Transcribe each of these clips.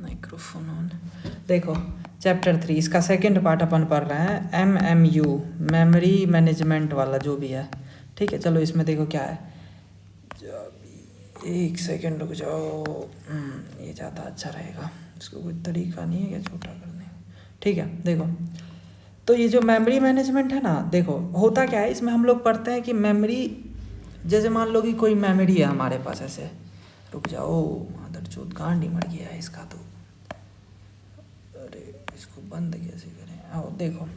Microphone on. देखो chapter 3 इसका second part अपन पढ़ रहे हैं, MMU मेमोरी मैनेजमेंट वाला जो भी है। ठीक है, चलो इसमें देखो क्या है। एक सेकंड रुक जाओ, ये ज़्यादा अच्छा रहेगा। इसको कोई तरीका नहीं है क्या छोटा करने का? ठीक है, देखो तो ये जो मेमोरी मैनेजमेंट है ना, देखो होता क्या है इसमें हम लोग पढ़ते हैं कि मेमोरी, जैसे मान लो कि कोई मेमोरी है हमारे पास ऐसे, रुक जाओ मादरचोद गांड ही मर गया है इसका तो। अरे इसको बंद कैसे करें? आओ देखो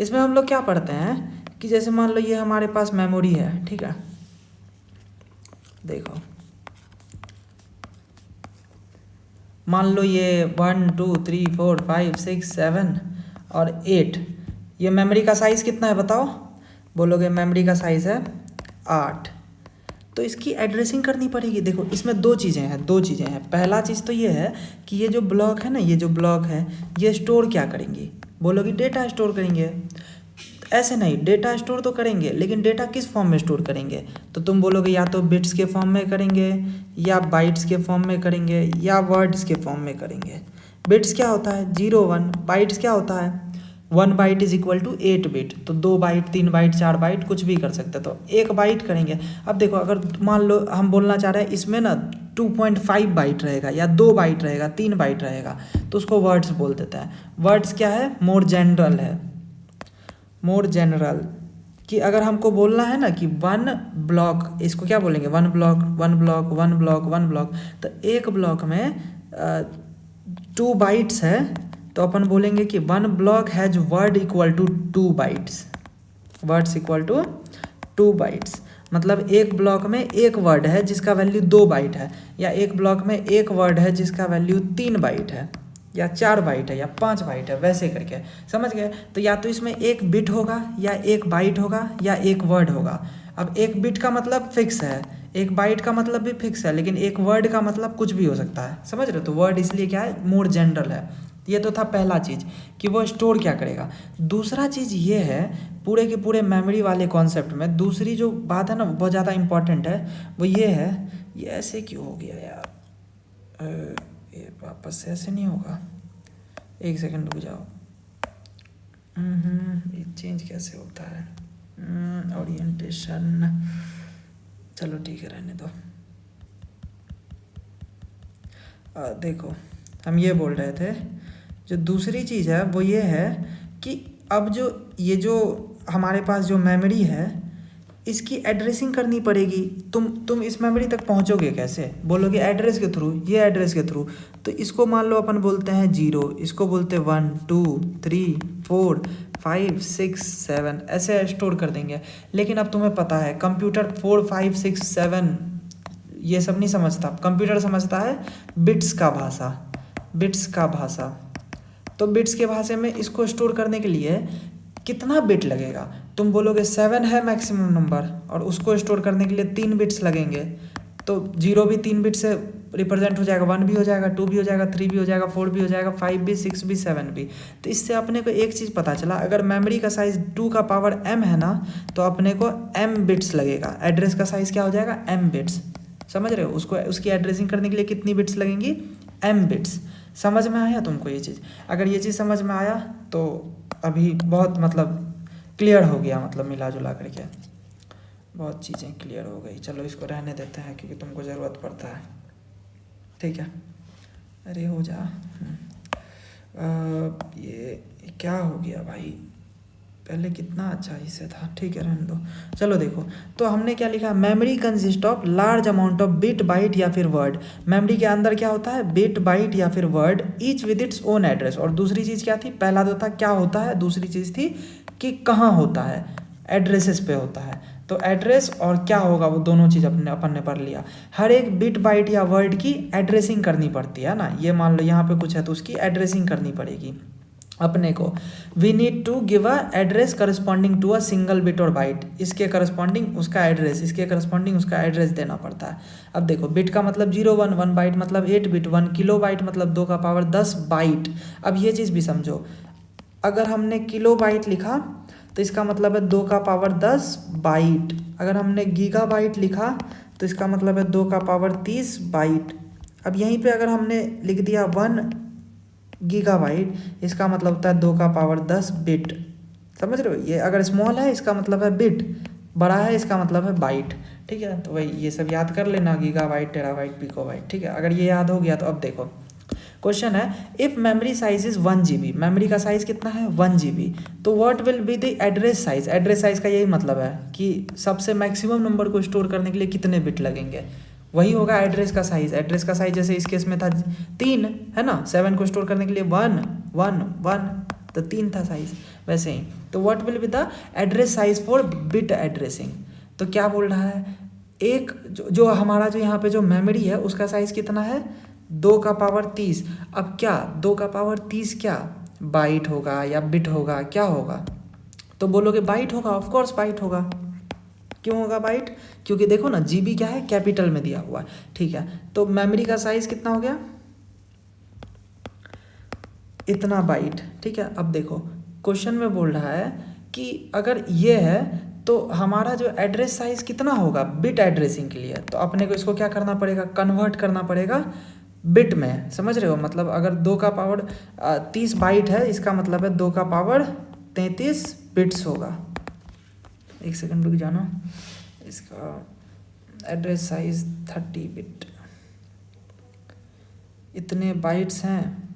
इसमें हम लोग क्या पढ़ते हैं कि जैसे मान लो ये हमारे पास मेमोरी है, ठीक है। देखो मान लो ये 1 2 3 4 5 6 7 और 8, ये मेमोरी का साइज़ कितना है बताओ? बोलोगे मेमोरी का साइज़ है 8। तो इसकी एड्रेसिंग करनी पड़ेगी। देखो इसमें दो चीज़ें हैं। पहला चीज़ तो ये है कि ये जो ब्लॉक है ना, ये जो ब्लॉक है ये स्टोर क्या करेंगी? बोलोगे डेटा स्टोर करेंगे। ऐसे नहीं, डेटा स्टोर तो करेंगे लेकिन डेटा किस फॉर्म में स्टोर करेंगे? तो तुम बोलोगे या तो बिट्स के फॉर्म में करेंगे, या बाइट्स के फॉर्म में करेंगे, या वर्ड्स के फॉर्म में करेंगे। बिट्स क्या होता है 0 1, बाइट्स क्या होता है 1 byte is equal to 8 bit. तो 2 बाइट 3 बाइट 4 बाइट कुछ भी कर सकते हैं, तो 1 बाइट करेंगे। अब देखो अगर मान लो हम बोलना चाह रहे हैं इसमें ना 2.5 बाइट रहेगा, या 2 बाइट रहेगा, 3 बाइट रहेगा, तो उसको वर्ड्स बोल देता है। वर्ड्स क्या है? मोर जनरल है, मोर जनरल। कि अगर हमको बोलना है ना कि 1 ब्लॉक, इसको क्या बोलेंगे 1 ब्लॉक 1 ब्लॉक 1 ब्लॉक 1 ब्लॉक, तो एक ब्लॉक में 2 बाइट्स है, तो अपन बोलेंगे कि 1 block has word equal to 2 bytes, words equal to 2 bytes. मतलब एक ब्लॉक में एक वर्ड है जिसका वैल्यू 2 बाइट है, या एक ब्लॉक में एक वर्ड है जिसका वैल्यू 3 बाइट है, या 4 बाइट है, या 5 बाइट है, वैसे करके। समझ गए? तो या तो इसमें एक बिट होगा, या एक बाइट होगा, या एक वर्ड होगा। अब एक बिट का मतलब फिक्स है, एक बाइट का मतलब भी फिक्स है, लेकिन एक वर्ड का मतलब कुछ भी हो सकता है। समझ रहे हो? तो वर्ड इसलिए क्या है, मोर जनरल है। ये तो था पहला चीज़ कि वो स्टोर क्या करेगा। दूसरा चीज़ ये है पूरे के पूरे मेमोरी वाले कॉन्सेप्ट में, दूसरी जो बात है ना बहुत ज़्यादा इंपॉर्टेंट है, वो ये है, ये ऐसे क्यों हो गया यार? ये वापस से ऐसे नहीं होगा, एक सेकंड रुक जाओ। ये चेंज कैसे होता है? ओरिएंटेशन, चलो ठीक है रहने दो। देखो हम ये बोल रहे थे, जो दूसरी चीज़ है वो ये है कि अब जो ये जो हमारे पास जो मेमोरी है इसकी एड्रेसिंग करनी पड़ेगी। तुम इस मेमोरी तक पहुंचोगे कैसे? बोलोगे एड्रेस के थ्रू, ये एड्रेस के थ्रू। तो इसको मान लो अपन बोलते हैं 0, इसको बोलते हैं 1 2 3 4 5 6 7, ऐसे स्टोर कर देंगे। लेकिन अब तुम्हें पता है कंप्यूटर 4 5 6 7 ये सब नहीं समझता, कंप्यूटर समझता है बिट्स का भाषा, बिट्स का भाषा। तो बिट्स के भाषा में इसको स्टोर करने के लिए कितना बिट लगेगा? तुम बोलोगे 7 है मैक्सिमम नंबर, और उसको स्टोर करने के लिए 3 बिट्स लगेंगे। तो 0 भी 3 बिट से रिप्रेजेंट हो जाएगा, 1 भी हो जाएगा, 2 भी हो जाएगा, 3 भी हो जाएगा, 4 भी हो जाएगा, 5 भी, 6 भी, 7 भी। तो इससे अपने को एक चीज़ पता चला, अगर मेमोरी का साइज़ 2 का पावर m है ना, तो अपने को m बिट्स लगेगा। एड्रेस का साइज़ क्या हो जाएगा? m bits. समझ रहे हो? उसको उसकी एड्रेसिंग करने के लिए कितनी बिट्स लगेंगी? m bits. समझ में आया तुमको ये चीज़? अगर ये चीज़ समझ में आया तो अभी बहुत मतलब क्लियर हो गया, मतलब मिला जुला करके बहुत चीज़ें क्लियर हो गई। चलो इसको रहने देते हैं क्योंकि तुमको ज़रूरत पड़ता है, ठीक है? अरे हो जा। ये क्या हो गया भाई? पहले कितना अच्छा इससे था, ठीक है रहने दो। चलो देखो तो हमने क्या लिखा, memory consist of large amount of bit byte या फिर वर्ड। मेमोरी के अंदर क्या होता है? बिट बाइट या फिर word, each with its own address. और दूसरी चीज़ क्या थी? पहला तो था क्या होता है, दूसरी चीज़ थी कि कहाँ होता है, एड्रेसेस पे होता है। तो एड्रेस और क्या होगा वो दोनों चीज़ अपन ने पढ़ लिया। हर एक बिट बाइट या वर्ड की एड्रेसिंग करनी पड़ती है ना। ये मान लो यहाँ पे कुछ है तो उसकी एड्रेसिंग करनी पड़ेगी अपने को। We need to give a address corresponding to a single bit और बाइट। इसके करस्पॉन्डिंग उसका एड्रेस, इसके करस्पॉन्डिंग उसका एड्रेस देना पड़ता है। अब देखो बिट का मतलब 0 1, 1 बाइट मतलब 8 बिट, 1 किलो बाइट मतलब 2 का पावर 10 बाइट। अब ये चीज़ भी समझो, अगर हमने किलो बाइट लिखा तो इसका मतलब है 2 का पावर 10 बाइट। अगर हमने गीगा बाइट लिखा तो इसका मतलब है 2 का पावर 30 बाइट। अब यहीं पे अगर हमने लिख दिया 1 गीगाबाइट, इसका मतलब होता है 2 का पावर 10 बिट। समझ रहे हो, ये अगर स्मॉल है इसका मतलब है बिट, बड़ा है इसका मतलब है बाइट। ठीक है, तो वही ये सब याद कर लेना, गीगाबाइट, टेराबाइट, पिकोबाइट। ठीक है, अगर ये याद हो गया तो अब देखो क्वेश्चन है, if memory size is 1 GB, memory का साइज कितना है 1 GB, तो what will be the address size. Address size का यही मतलब है कि सबसे मैक्सिमम नंबर को स्टोर करने के लिए कितने बिट लगेंगे, वही होगा एड्रेस का साइज। एड्रेस का साइज जैसे इस केस में था 3, है ना, 7 को स्टोर करने के लिए 1 1 1, तो 3 था साइज। वैसे ही तो what will be the address size for bit addressing. तो क्या बोल रहा है, एक जो हमारा जो यहाँ पे जो मेमोरी है उसका साइज कितना है 2 का पावर 30। अब क्या 2 का पावर 30 क्या बाइट होगा या बिट होगा, क्या होगा, तो बोलोगे बाइट होगा, ऑफ कोर्स बाइट होगा। क्यों होगा बाइट, क्योंकि देखो ना जीबी क्या है, कैपिटल में दिया हुआ है। ठीक है, तो मेमोरी का साइज कितना हो गया, इतना बाइट। ठीक है, अब देखो क्वेश्चन में बोल रहा है कि अगर ये है तो हमारा जो एड्रेस साइज कितना होगा बिट एड्रेसिंग के लिए, तो अपने को इसको क्या करना पड़ेगा, कन्वर्ट करना पड़ेगा बिट में। समझ रहे हो, मतलब अगर 2 का पावर 30 बाइट है, इसका मतलब है 2 का पावर 33 बिट्स होगा। एक सेकंड रुक जाना, इसका एड्रेस साइज 30 बिट, इतने बाइट्स हैं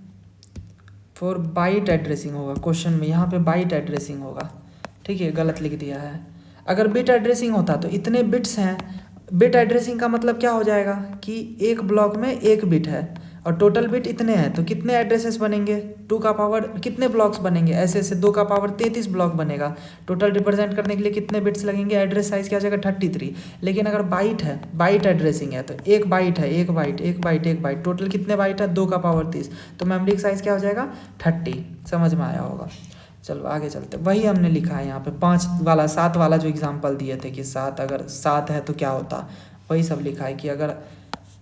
फॉर बाइट एड्रेसिंग होगा क्वेश्चन में, यहाँ पे बाइट एड्रेसिंग होगा। ठीक है, गलत लिख दिया है। अगर बिट एड्रेसिंग होता तो इतने बिट्स हैं, बिट एड्रेसिंग का मतलब क्या हो जाएगा कि एक ब्लॉक में एक बिट है और टोटल बिट इतने हैं, तो कितने एड्रेसेस बनेंगे, 2 का पावर कितने ब्लॉक्स बनेंगे, ऐसे 2 का पावर 33 ब्लॉक बनेगा। टोटल रिप्रेजेंट करने के लिए कितने बिट्स लगेंगे, एड्रेस साइज क्या हो जाएगा 33। लेकिन अगर बाइट है, बाइट एड्रेसिंग है, तो एक बाइट है, एक बाइट एक बाइट एक बाइट, टोटल कितने बाइट है 2 का पावर 30, तो मेमोरी का साइज क्या हो जाएगा 30। समझ में आया होगा। चलो आगे चलते, वही हमने लिखा है यहाँ पे 5 वाला 7 वाला जो एग्जांपल दिए थे कि 7 अगर 7 है तो क्या होता, वही सब लिखा है कि अगर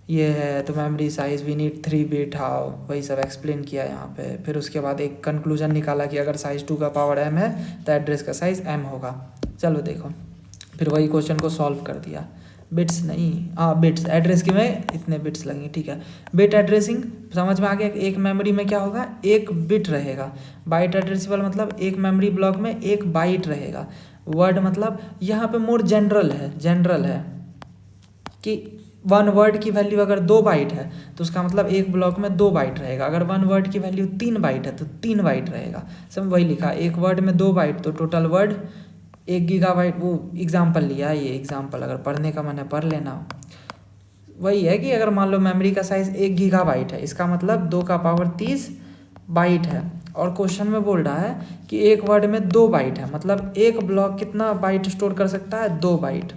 ये है तो memory size we need 3 bit how, वही सब एक्सप्लेन किया यहाँ पे। फिर उसके बाद एक कंक्लूजन निकाला कि अगर साइज 2 का पावर m है तो एड्रेस का साइज m होगा। चलो देखो, फिर वही क्वेश्चन को सॉल्व कर दिया। बिट्स नहीं, हाँ बिट्स एड्रेस के में इतने बिट्स लगेंगे। ठीक है, बिट एड्रेसिंग समझ में आ गया, एक मेमोरी में क्या होगा एक बिट रहेगा। बाइट एड्रेसिबल मतलब एक मेमोरी ब्लॉक में एक बाइट रहेगा। वर्ड मतलब यहाँ पे मोर जनरल है कि 1 वर्ड की वैल्यू अगर 2 बाइट है तो उसका मतलब एक ब्लॉक में 2 बाइट रहेगा। अगर 1 वर्ड की वैल्यू 3 बाइट है तो 3 बाइट रहेगा। सब वही लिखा, एक वर्ड में 2 बाइट तो टोटल वर्ड 1 गीगाबाइट। वो एग्जाम्पल लिया, ये एग्जाम्पल अगर पढ़ने का मन है पढ़ लेना। वही है कि अगर मान लो मेमोरी का साइज 1 गीगाबाइट है, इसका मतलब 2 का पावर 30 बाइट है, और क्वेश्चन में बोल रहा है कि एक वर्ड में 2 बाइट है, मतलब एक ब्लॉक कितना बाइट स्टोर कर सकता है 2 बाइट।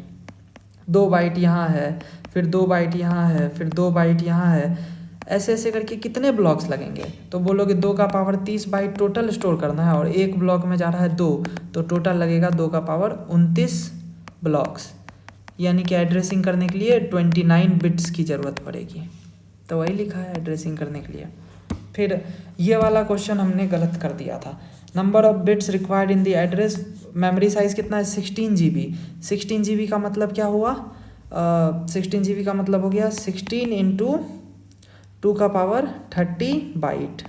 2 बाइट यहाँ है, फिर 2 बाइट यहाँ है, फिर 2 बाइट यहाँ है, ऐसे ऐसे करके कितने ब्लॉक्स लगेंगे, तो बोलोगे 2 का पावर 30 बाइट टोटल स्टोर करना है और एक ब्लॉक में जा रहा है 2, तो टोटल लगेगा 2 का पावर 29 ब्लॉक्स, यानी कि एड्रेसिंग करने के लिए 29 बिट्स की ज़रूरत पड़ेगी। तो वही लिखा है एड्रेसिंग करने के लिए। फिर ये वाला क्वेश्चन हमने गलत कर दिया था। Number of bits required in the address, memory size कितना है 16 GB। 16 GB का मतलब क्या हुआ, 16 GB का मतलब हो गया 16 इंटू 2 का पावर 30 बाइट।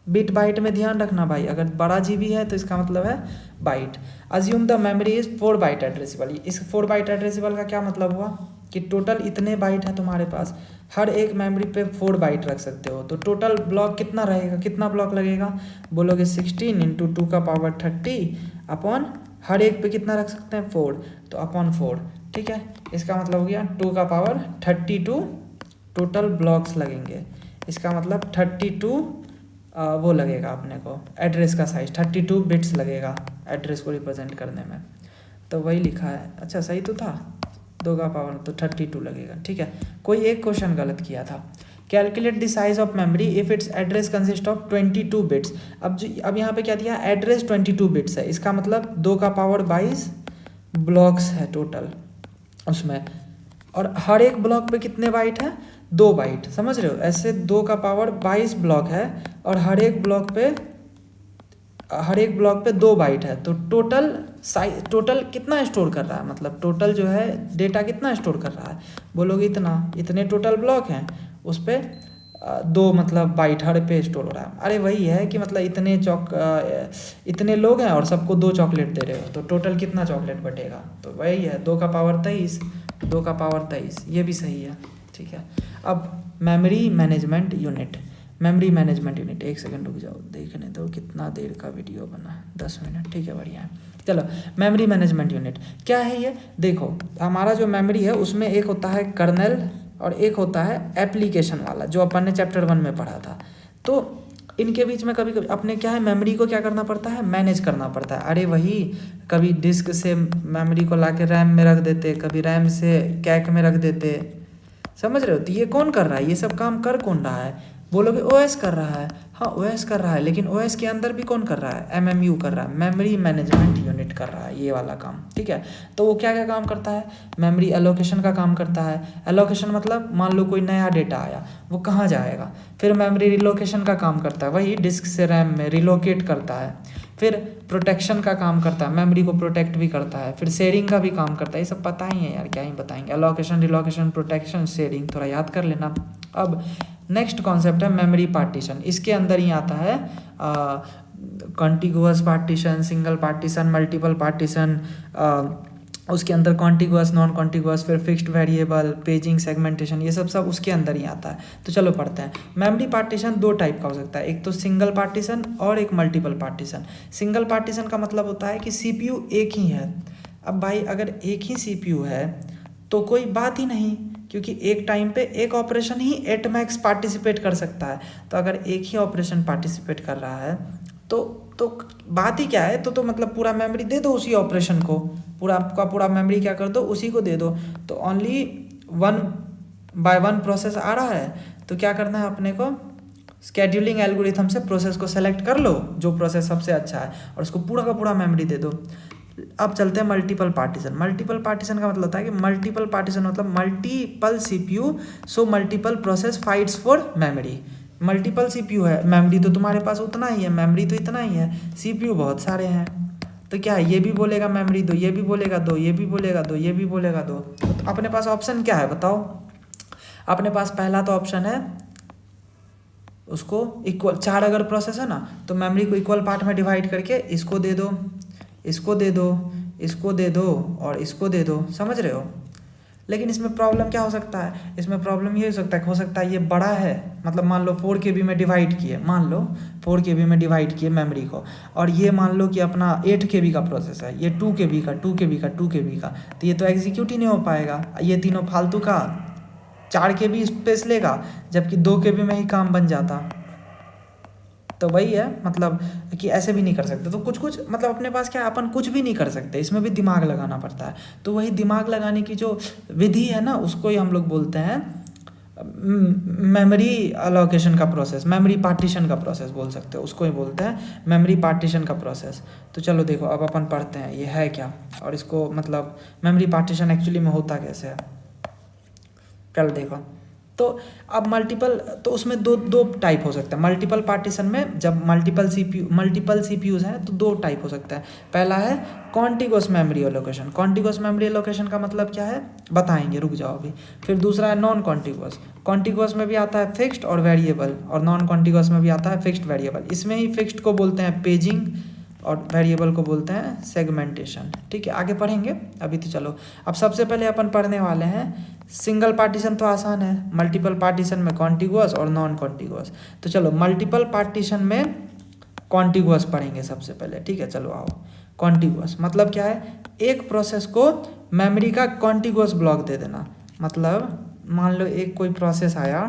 बिट बाइट में ध्यान रखना भाई, अगर बड़ा GB है तो इसका मतलब है byte. Assume the memory is 4 byte addressable. इस 4 बाइट एड्रेसिबल का क्या मतलब हुआ कि टोटल इतने बाइट है तुम्हारे पास, हर एक मेमोरी पे 4 बाइट रख सकते हो, तो टोटल ब्लॉक कितना रहेगा, कितना ब्लॉक लगेगा, बोलोगे 16 इंटू 2 का पावर 30 अपॉन हर एक पे कितना रख सकते हैं 4, तो अपॉन 4। ठीक है, इसका मतलब हो गया 2 का पावर 32 टोटल ब्लॉक्स लगेंगे। इसका मतलब 32 वो लगेगा अपने को एड्रेस का साइज 32 बिट्स लगेगा एड्रेस को रिप्रेजेंट करने में। तो वही लिखा है, अच्छा सही तो था, 2 का पावर तो 32 लगेगा। ठीक है, कोई एक क्वेश्चन गलत किया था। Calculate the size of memory if it's address consist of 22 bits. अब यहाँ पे क्या दिया, एड्रेस 22 बिट्स है, इसका मतलब 2 का पावर 22 ब्लॉक्स है टोटल उसमें, और हर एक ब्लॉक पे कितने बाइट है 2 बाइट। समझ रहे हो, ऐसे 2 का पावर 22 ब्लॉक है और हर एक ब्लॉक पे 2 बाइट है, तो टोटल कितना स्टोर कर रहा है, मतलब टोटल जो है डेटा कितना स्टोर कर रहा है, बोलोगे इतने टोटल ब्लॉक हैं उस पर 2 मतलब बाइट हर पे स्टोर हो रहा है। अरे वही है कि मतलब इतने लोग हैं और सबको 2 चॉकलेट दे रहे हो, तो टोटल कितना चॉकलेट बटेगा, तो वही है 2 का पावर 23, 2 का पावर 23, ये भी सही है। ठीक है, अब memory management unit, memory management unit, 1 second रुक जाओ, देखने दो कितना देर का वीडियो बना, 10 मिनट, ठीक है बढ़िया है। चलो, मेमोरी मैनेजमेंट यूनिट क्या है ये, देखो हमारा जो मेमोरी है उसमें एक होता है कर्नल और एक होता है एप्लीकेशन वाला, जो अपन ने चैप्टर 1 में पढ़ा था। तो इनके बीच में कभी कभी अपने क्या है, मेमोरी को क्या करना पड़ता है, मैनेज करना पड़ता है। अरे वही, कभी डिस्क से मेमोरी को लाके रैम में रख देते, कभी रैम से कैक में रख देते, समझ रहे हो। तो ये कौन कर रहा है, ये सब काम कर कौन रहा है, बोलोगे ओएस कर रहा है। हाँ ओएस कर रहा है, लेकिन ओएस के अंदर भी कौन कर रहा है, एमएमयू कर रहा है, मेमोरी मैनेजमेंट यूनिट कर रहा है ये वाला काम। ठीक है, तो वो क्या क्या काम करता है, मेमोरी एलोकेशन का काम करता है। एलोकेशन मतलब मान लो कोई नया डेटा आया, वो कहाँ जाएगा। फिर मेमोरी रिलोकेशन का काम करता है, वही डिस्क से रैम में रिलोकेट करता है। फिर प्रोटेक्शन का काम करता है, मेमोरी को प्रोटेक्ट भी करता है। फिर शेयरिंग का भी काम करता है, ये सब पता ही है यार, क्या ही बताएंगे। एलोकेशन, रिलोकेशन, प्रोटेक्शन, शेयरिंग, थोड़ा याद कर लेना। अब नेक्स्ट कॉन्सेप्ट है मेमोरी पार्टीशन। इसके अंदर ही आता है contiguous partition, single partition, multiple partition, उसके अंदर कॉन्टिगुअस, नॉन कॉन्टिगुअस, फिर फिक्स्ड वेरिएबल, पेजिंग, सेगमेंटेशन, ये सब उसके अंदर ही आता है। तो चलो पढ़ते हैं। मेमोरी पार्टीशन 2 टाइप का हो सकता है, एक तो सिंगल पार्टीशन और एक मल्टीपल पार्टीशन। सिंगल पार्टीशन का मतलब होता है कि सीपीयू एक ही है। अब भाई अगर एक ही सीपीयू है तो कोई बात ही नहीं, क्योंकि एक टाइम पे एक operation he at max participate कर सकता है। तो अगर एक ही ऑपरेशन पार्टिसिपेट कर रहा है तो बात ही क्या है, तो मतलब पूरा मेमोरी दे दो उसी ऑपरेशन को, पूरा आपका पूरा मेमोरी क्या कर दो, उसी को दे दो। तो ओनली 1 बाय 1 प्रोसेस आ रहा है, तो क्या करना है अपने को, स्केड्यूलिंग एल्गोरिथम से प्रोसेस को सेलेक्ट कर लो जो प्रोसेस सबसे अच्छा है, और उसको पूरा का पूरा मेमोरी दे दो। अब चलते हैं मल्टीपल पार्टीशन। मल्टीपल पार्टीशन का मतलब होता है कि मल्टीपल पार्टीशन मतलब multiple CPU, so multiple process fights for memory. Multiple CPU है, मेमोरी तो तुम्हारे पास उतना ही है, मेमोरी तो इतना ही है, सीपीयू बहुत सारे हैं। तो क्या है, ये भी बोलेगा मेमोरी दो, ये भी बोलेगा दो, ये भी बोलेगा दो, ये भी बोलेगा दो। तो अपने पास ऑप्शन क्या है बताओ। अपने पास पहला तो ऑप्शन है, उसको इक्वल 4 अगर प्रोसेस है ना, तो मेमोरी को इक्वल पार्ट में डिवाइड करके इसको दे दो, इसको दे दो, इसको दे दो और इसको दे दो, समझ रहे हो। लेकिन इसमें प्रॉब्लम क्या हो सकता है, इसमें प्रॉब्लम ये हो सकता है ये बड़ा है, मतलब मान लो 4 KB में डिवाइड किए, मान लो 4 KB में डिवाइड किए मेमोरी को, और ये मान लो कि अपना 8 KB का प्रोसेस है, ये 2 KB का, 2 KB का, 2 KB का, तो ये तो एग्जीक्यूट ही नहीं हो पाएगा। ये तीनों फालतू का 4 KB स्पेस लेगा, जबकि 2 KB में ही काम बन जाता। तो वही है, मतलब कि ऐसे भी नहीं कर सकते। तो कुछ मतलब अपने पास क्या है, अपन कुछ भी नहीं कर सकते, इसमें भी दिमाग लगाना पड़ता है। तो वही दिमाग लगाने की जो विधि है ना, उसको ही हम लोग बोलते हैं मेमोरी अलोकेशन का प्रोसेस, मेमोरी पार्टीशन का प्रोसेस बोल सकते हो, उसको ही बोलते हैं मेमोरी पार्टीशन का प्रोसेस। तो चलो देखो, अब अपन पढ़ते हैं ये है क्या, और इसको मतलब मेमोरी पार्टीशन एक्चुअली में होता कैसे है। चल देखो, तो अब मल्टीपल, तो उसमें दो टाइप हो सकता है। मल्टीपल पार्टीशन में जब मल्टीपल सीपीयूज हैं तो 2 टाइप हो सकता है। पहला है contiguous memory allocation. Contiguous memory allocation का मतलब क्या है बताएंगे, रुक जाओ अभी। फिर दूसरा है नॉन कॉन्टिगुअस। कॉन्टिगुअस में भी आता है फिक्स्ड और वेरिएबल, और नॉन कॉन्टिगुअस में भी आता है फिक्स्ड वेरिएबल। इसमें ही फिक्स्ड को बोलते हैं पेजिंग और वेरिएबल को बोलते हैं सेगमेंटेशन। ठीक है, आगे पढ़ेंगे, अभी तो चलो। अब सबसे पहले अपन पढ़ने वाले हैं सिंगल पार्टीशन, तो आसान है। मल्टीपल पार्टीशन में कॉन्टिगुअस और नॉन कॉन्टिगुअस। तो चलो मल्टीपल पार्टीशन में कॉन्टिगुअस पढ़ेंगे सबसे पहले। ठीक है, चलो आओ। कॉन्टिगुअस मतलब क्या है, एक प्रोसेस को मेमोरी का कॉन्टिगुअस ब्लॉक दे देना। मतलब मान लो एक कोई प्रोसेस आया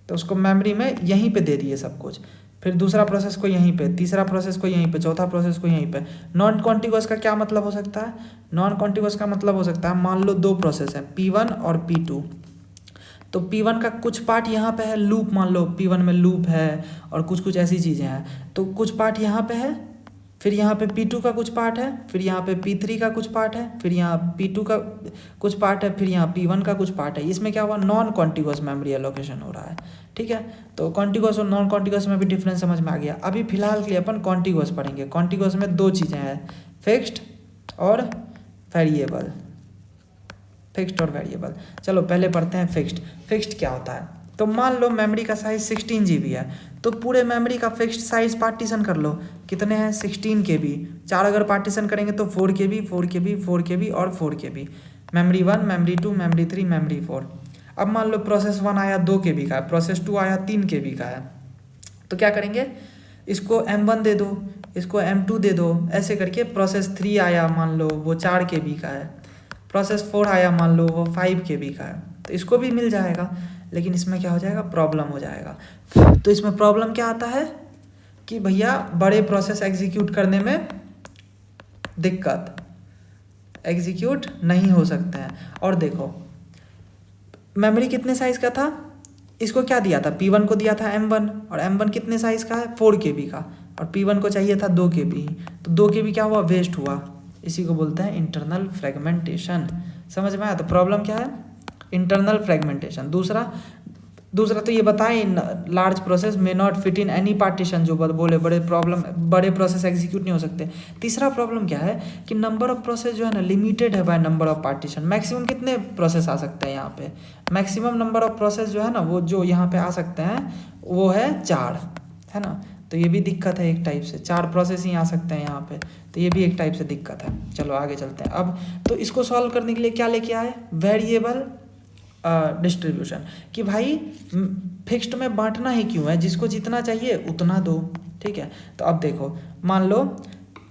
तो उसको मेमोरी में यहीं पे दे दिए सब कुछ, फिर दूसरा प्रोसेस को यहीं पे, तीसरा प्रोसेस को यहीं पे, चौथा प्रोसेस को यहीं पे। नॉन कॉन्टिगुअस का क्या मतलब हो सकता है, नॉन कॉन्टिगुअस का मतलब हो सकता है मान लो 2 प्रोसेस हैं P1 और P2। तो P1 का कुछ पार्ट यहाँ पे है, लूप मान लो P1 में लूप है और कुछ ऐसी चीज़ें हैं, तो कुछ पार्ट यहाँ पे है, फिर यहाँ पे P2 का कुछ पार्ट है, फिर यहाँ पे P3 का कुछ पार्ट है, फिर यहाँ P2 का कुछ पार्ट है, फिर यहाँ P1 का कुछ पार्ट है। इसमें क्या हुआ, नॉन कॉन्टिगुअस मेमोरी एलोकेशन हो रहा है। ठीक है, तो कॉन्टिगुअस और नॉन कॉन्टिगुअस में भी डिफरेंस समझ में आ गया। अभी फिलहाल के लिए अपन कॉन्टिगुअस पढ़ेंगे। कॉन्टिगुअस में 2 चीज़ें हैं, फिक्स्ड और वेरिएबल। फिक्स्ड और वेरिएबल। चलो पहले पढ़ते हैं फिक्स्ड। फिक्स्ड क्या होता है? तो मान लो मेमोरी का साइज 16 GB है, तो पूरे मेमोरी का फिक्स्ड साइज पार्टीशन कर लो। कितने हैं? 16 KB। 4 अगर पार्टीशन करेंगे तो 4 KB, 4 KB, 4 KB और 4 KB। Memory 1, memory 2, memory 3, memory 4। अब मान लो प्रोसेस 1 आया 2 KB का है, प्रोसेस 2 आया 3 KB का है, तो क्या करेंगे? इसको M1 दे दो, इसको M2 दे दो, ऐसे करके प्रोसेस 3 आया मान लो वो 4 KB का है, प्रोसेस 4 आया मान लो वो 5 KB का है, तो इसको भी मिल जाएगा। लेकिन इसमें क्या हो जाएगा? प्रॉब्लम हो जाएगा। तो इसमें प्रॉब्लम क्या आता है कि भैया बड़े प्रोसेस एग्जीक्यूट करने में दिक्कत, एग्जीक्यूट नहीं हो सकते हैं। और देखो मेमोरी कितने साइज का था? इसको क्या दिया था? P1 को दिया था M1, और M1 कितने साइज का है? 4 KB का, और P1 को चाहिए था 2 KB। तो 2 KB क्या हुआ? वेस्ट हुआ। इसी को बोलते हैं इंटरनल फ्रेगमेंटेशन। समझ में आया? तो प्रॉब्लम क्या है? Internal fragmentation. दूसरा तो ये बताएं, large process may not fit in any partition, जो बोले बड़े प्रोसेस एग्जीक्यूट नहीं हो सकते। तीसरा प्रॉब्लम क्या है कि नंबर ऑफ प्रोसेस जो है ना लिमिटेड है by number of partition. Maximum कितने प्रोसेस आ सकते हैं यहाँ पे? मैक्सिमम नंबर ऑफ प्रोसेस जो है ना वो जो यहाँ पे आ सकते हैं वो है 4, है ना। तो ये भी दिक्कत है एक टाइप से, 4 प्रोसेस ही आ सकते हैं यहाँ पे, तो ये भी एक टाइप से दिक्कत है। चलो आगे चलते हैं। अब तो इसको सॉल्व करने के लिए क्या लेके आए? Variable distribution. कि भाई फिक्स्ड में बांटना ही क्यों है? जिसको जितना चाहिए उतना दो, ठीक है। तो अब देखो मान लो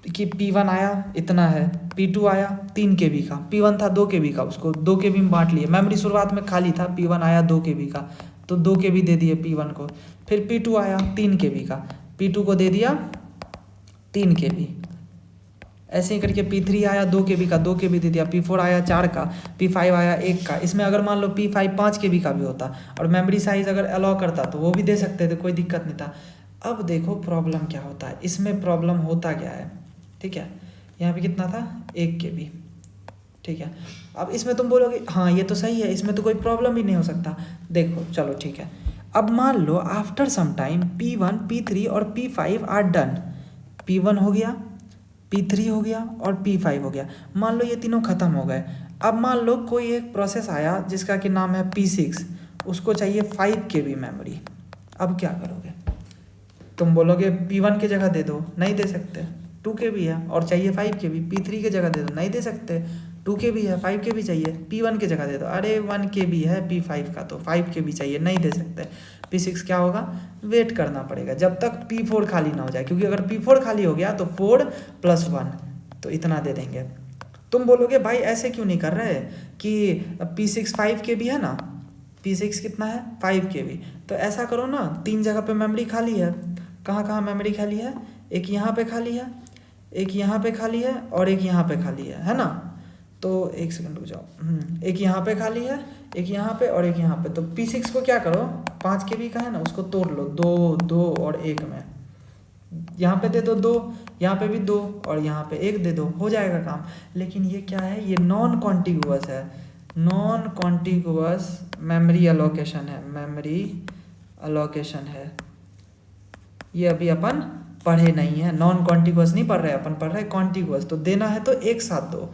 कि P1 आया इतना है, P2 आया 3 KB का, P1 था 2 KB का, उसको 2 KB में बांट लिए। मेमोरी शुरुआत में खाली था, P1 आया 2 KB का, तो 2 KB दे दिए P1 को। फिर P2 आया 3 KB का, P2 को दे दिया 3 KB। ऐसे ही करके P3 आया 2 KB का, 2 KB दे दिया। P4 आया 4 का, P5 आया 1 का। इसमें अगर मान लो P5 5 KB का भी होता और मेमोरी साइज अगर अलाउ करता तो वो भी दे सकते थे, कोई दिक्कत नहीं था। अब देखो प्रॉब्लम क्या होता है, इसमें प्रॉब्लम होता क्या है, ठीक है। यहाँ पे कितना था? 1 KB, ठीक है। अब इसमें तुम बोलोगे हाँ ये तो सही है, इसमें तो कोई प्रॉब्लम ही नहीं हो सकता। देखो चलो ठीक है। अब मान लो after some time P1, P3 और P5 आर डन। P1 हो गया, P3 हो गया और P5 हो गया। मान लो ये तीनों खत्म हो गए। अब मान लो कोई एक प्रोसेस आया जिसका कि नाम है P6, उसको चाहिए 5 KB मेमोरी। अब क्या करोगे? तुम बोलोगे P1 की जगह दे दो, नहीं दे सकते, 2 KB है और चाहिए 5 KB। P3 की जगह दे दो, नहीं दे सकते, 2 KB है, 5 KB चाहिए। P1 की जगह दे दो, अरे 1 KB है P5 का तो 5 KB चाहिए, नहीं दे सकते। P6 क्या होगा? वेट करना पड़ेगा जब तक P4 खाली ना हो जाए, क्योंकि अगर P4 खाली हो गया तो 4 + 1 तो इतना दे देंगे। तुम बोलोगे भाई ऐसे क्यों नहीं कर रहे कि P6 5 KB है ना, P6 कितना है? 5 KB। तो ऐसा करो ना, 3 जगह पे मेमोरी खाली है। कहाँ कहाँ मेमोरी खाली है? एक यहाँ पे खाली है, एक यहाँ पे खाली है और एक यहाँ पे खाली है ना। तो एक सेकंड रुक जाओ, एक यहाँ पे खाली है, एक यहाँ पे और एक यहाँ पे। तो P6 को क्या करो, 5 KB का है ना, उसको तोड़ लो, 2 2 और 1 में। यहाँ पे दे दो 2, यहाँ पे भी 2 और यहाँ पे 1 दे दो, हो जाएगा काम। लेकिन ये क्या है? ये नॉन कॉन्टिगुअस है, नॉन कॉन्टिगुअस मेमोरी अलोकेशन है, मेमोरी अलोकेशन है। ये अभी अपन पढ़े नहीं है, नॉन कॉन्टिगुअस नहीं पढ़ रहे, अपन पढ़ रहे कॉन्टिगुअस। तो देना है तो एक साथ दो,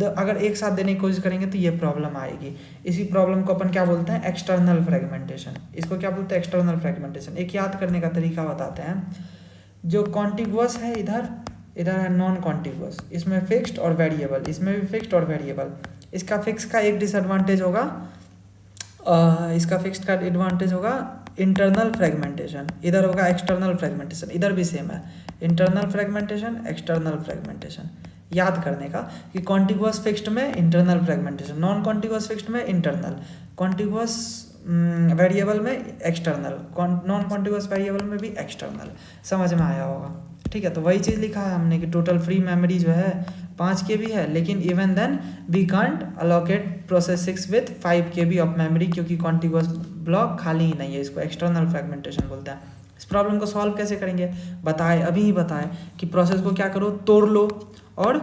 अगर एक साथ देने की कोशिश करेंगे तो ये प्रॉब्लम आएगी। इसी प्रॉब्लम को अपन क्या बोलते हैं? External fragmentation. इसको क्या बोलते हैं? External fragmentation. एक याद करने का तरीका बताते हैं। जो कॉन्टिगुअस है इधर है नॉन कॉन्टिगुअस, इसमें फिक्स्ड और वेरिएबल, इसमें भी फिक्स्ड और वेरिएबल। इसका फिक्स का एक डिसएडवांटेज होगा, इसका फिक्स्ड का एडवांटेज होगा इंटरनल फ्रेगमेंटेशन, इधर होगा एक्सटर्नल फ्रेगमेंटेशन। इधर भी सेम है, इंटरनल फ्रेगमेंटेशन, एक्सटर्नल फ्रेगमेंटेशन। याद करने का कि कॉन्टिगुअस फिक्स्ड में internal fragmentation, non contiguous fixed में इंटरनल, कॉन्टिगुअस वेरिएबल में एक्सटर्नल, नॉन कॉन्टिगुअस वेरिएबल में भी एक्सटर्नल। समझ में आया होगा, ठीक है। तो वही चीज़ लिखा है हमने कि टोटल फ्री मेमोरी जो है 5 KB है, लेकिन even then we can't allocate process 6 with 5 KB of memory, क्योंकि कॉन्टिगुअस ब्लॉक खाली ही नहीं है। इसको एक्सटर्नल फ्रेगमेंटेशन बोलते हैं। इस प्रॉब्लम को सॉल्व कैसे करेंगे? बताए, अभी ही बताए कि प्रोसेस को क्या करो, तोड़ लो और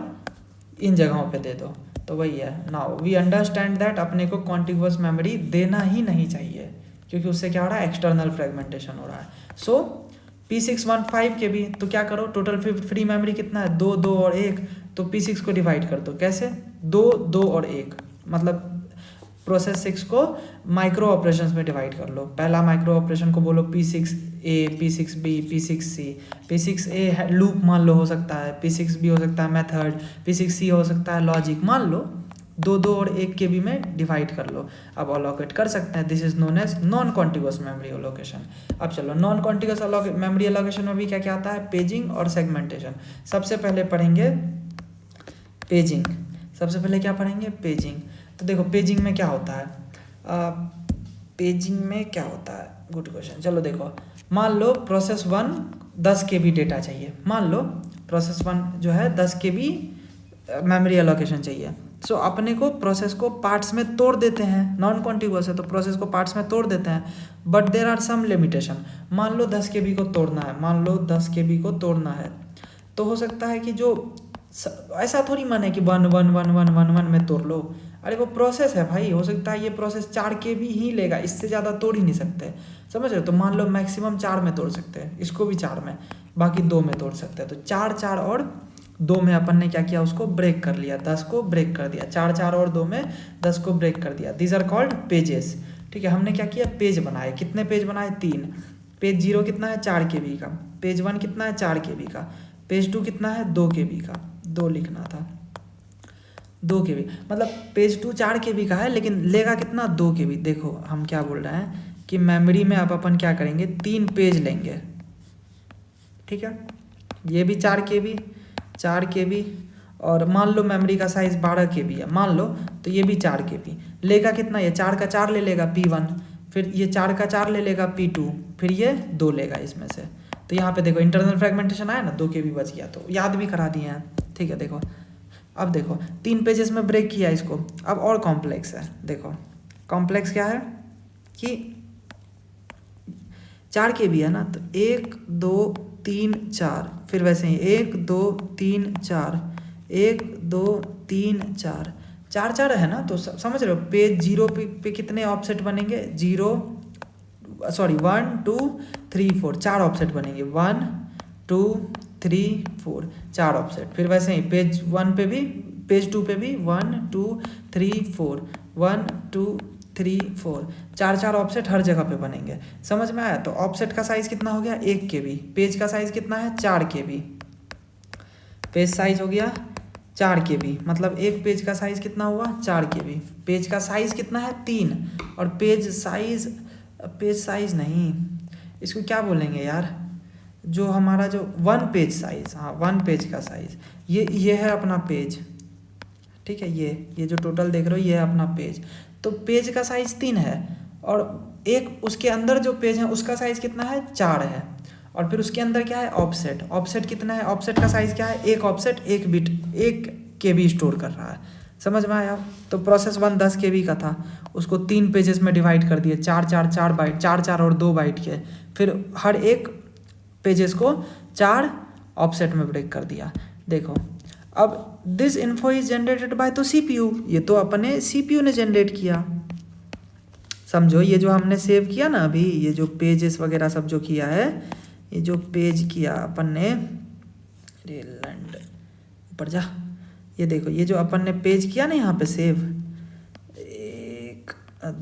इन जगहों पे दे दो। तो वही है। नाउ वी अंडरस्टैंड दैट अपने को कॉन्टिगुअस मेमोरी देना ही नहीं चाहिए, क्योंकि उससे क्या हो रहा है? एक्सटर्नल फ्रेगमेंटेशन हो रहा है। सो P6 5 KB, तो क्या करो, टोटल फ्री मेमोरी कितना है? 2 2 और 1। तो P6 को डिवाइड कर दो, कैसे? 2 2 और 1, मतलब प्रोसेस 6 को माइक्रो ऑपरेशंस में डिवाइड कर लो। पहला माइक्रो ऑपरेशन को बोलो P6A, P6B, P6C। P6A loop मान लो हो सकता है, P6B हो सकता है मेथड, P6C हो सकता है लॉजिक। मान लो 2 और 1 KB में डिवाइड कर लो। अब अलोकेट कर सकते हैं। This is known as non contiguous memory allocation. अब चलो नॉन कॉन्टिग्यूअस मेमोरी एलोकेशन में भी क्या क्या आता है, पेजिंग और सेगमेंटेशन। सबसे पहले पढ़ेंगे पेजिंग। सबसे पहले क्या पढ़ेंगे, पेजिंग। तो देखो पेजिंग में क्या होता है, पेजिंग में क्या होता है, गुड क्वेश्चन। चलो देखो, मान लो प्रोसेस 1 10 KB डेटा चाहिए। मान लो प्रोसेस 1 जो है 10 KB मेमोरी एलोकेशन चाहिए। सो अपने को प्रोसेस को पार्ट्स में तोड़ देते हैं, नॉन कॉन्टिग्यूअस है तो प्रोसेस को पार्ट्स में तोड़ देते हैं, but there are some limitation. मान लो 10 KB को तोड़ना है, मान लो 10 KB को तोड़ना है, तो हो सकता है कि जो ऐसा थोड़ी मन है कि 1 1 1 1 1 1 में तोड़ लो। अरे वो प्रोसेस है भाई, हो सकता है ये प्रोसेस 4 KB ही लेगा, इससे ज़्यादा तोड़ ही नहीं सकते, समझ रहे हो। तो मान लो मैक्सिमम 4 में तोड़ सकते हैं, इसको भी 4 में, बाकी 2 में तोड़ सकते हैं। तो 4 4 और 2 में अपन ने क्या किया, उसको ब्रेक कर लिया, 10 को ब्रेक कर दिया। 4 4 और 2 में 10 को ब्रेक कर दिया। These are called pages. ठीक है, हमने क्या किया, पेज बनाए। कितने पेज बनाए, 3। पेज 0 कितना है, 4 KB का। पेज 1 कितना है, 4 KB का। पेज 2 कितना है, 2 KB का। 2 लिखना था, 2 KB। मतलब पेज 2 4 KB का है, लेकिन लेगा कितना, 2 KB। देखो हम क्या बोल रहे हैं कि मेमोरी में अब अपन क्या करेंगे, 3 पेज लेंगे। ठीक है, ये भी 4 KB, और मान लो मेमोरी का साइज 12 KB है, मान लो, तो ये भी 4 KB लेगा। कितना, ये 4 का 4 ले लेगा P1, फिर ये 4 का 4 ले लेगा P2, फिर ये 2 लेगा इसमें से। तो यहाँ पे देखो इंटरनल फ्रेगमेंटेशन आया ना, 2 KB बच गया, तो याद भी करा दिए हैं। ठीक है, देखो अब देखो 3 पेजेस में ब्रेक किया इसको। अब और कॉम्प्लेक्स है, देखो कॉम्प्लेक्स क्या है कि 4 KB है ना, तो 1 2 3 4, फिर वैसे ही 1 2 3 4, 1 2 3 4, 4 4 है ना। तो समझ रहे हो, पेज 0 पे कितने ऑफसेट बनेंगे, 1 2 3 4, 4 ऑफसेट बनेंगे, 1 2 3 4, 4 ऑफसेट। फिर वैसे ही पेज 1 पे भी, पेज 2 पे भी 1 2 3 4, 1 2 3 4, 4 4 ऑफसेट हर जगह पे बनेंगे। समझ में आया। तो ऑफसेट का साइज कितना हो गया, 1 KB। पेज का साइज कितना है, 4 KB। पेज साइज हो गया 4 KB, मतलब एक पेज का साइज कितना हुआ, 4 KB। पेज का साइज कितना है, 3। और पेज साइज नहीं, इसको क्या बोलेंगे यार, जो हमारा जो 1 पेज साइज, हाँ 1 पेज का साइज, ये है अपना पेज। ठीक है, ये जो टोटल देख रहे हो ये है अपना पेज। तो पेज का साइज 3 है, और एक उसके अंदर जो पेज है उसका साइज कितना है, 4 है। और फिर उसके अंदर क्या है, ऑफसेट कितना है, ऑफसेट का साइज क्या है, एक ऑफसेट 1 बिट 1 KB स्टोर कर रहा है। समझ में आया। तो प्रोसेस 1 10 KB का था, उसको 3 पेजेस में डिवाइड कर दिए, 4 4 4 बाइट, 4 4 और 2 बाइट के। फिर हर एक पेजेस को 4 ऑफसेट में ब्रेक कर दिया। देखो अब this info is generated by तो CPU, ये तो अपने CPU ने जनरेट किया। समझो, ये जो हमने सेव किया ना अभी, ये जो पेजेस वगैरह सब जो किया है, ये जो पेज किया अपन ने, लैंड ऊपर जा, ये देखो ये जो अपन ने पेज किया ना यहाँ पे सेव, 1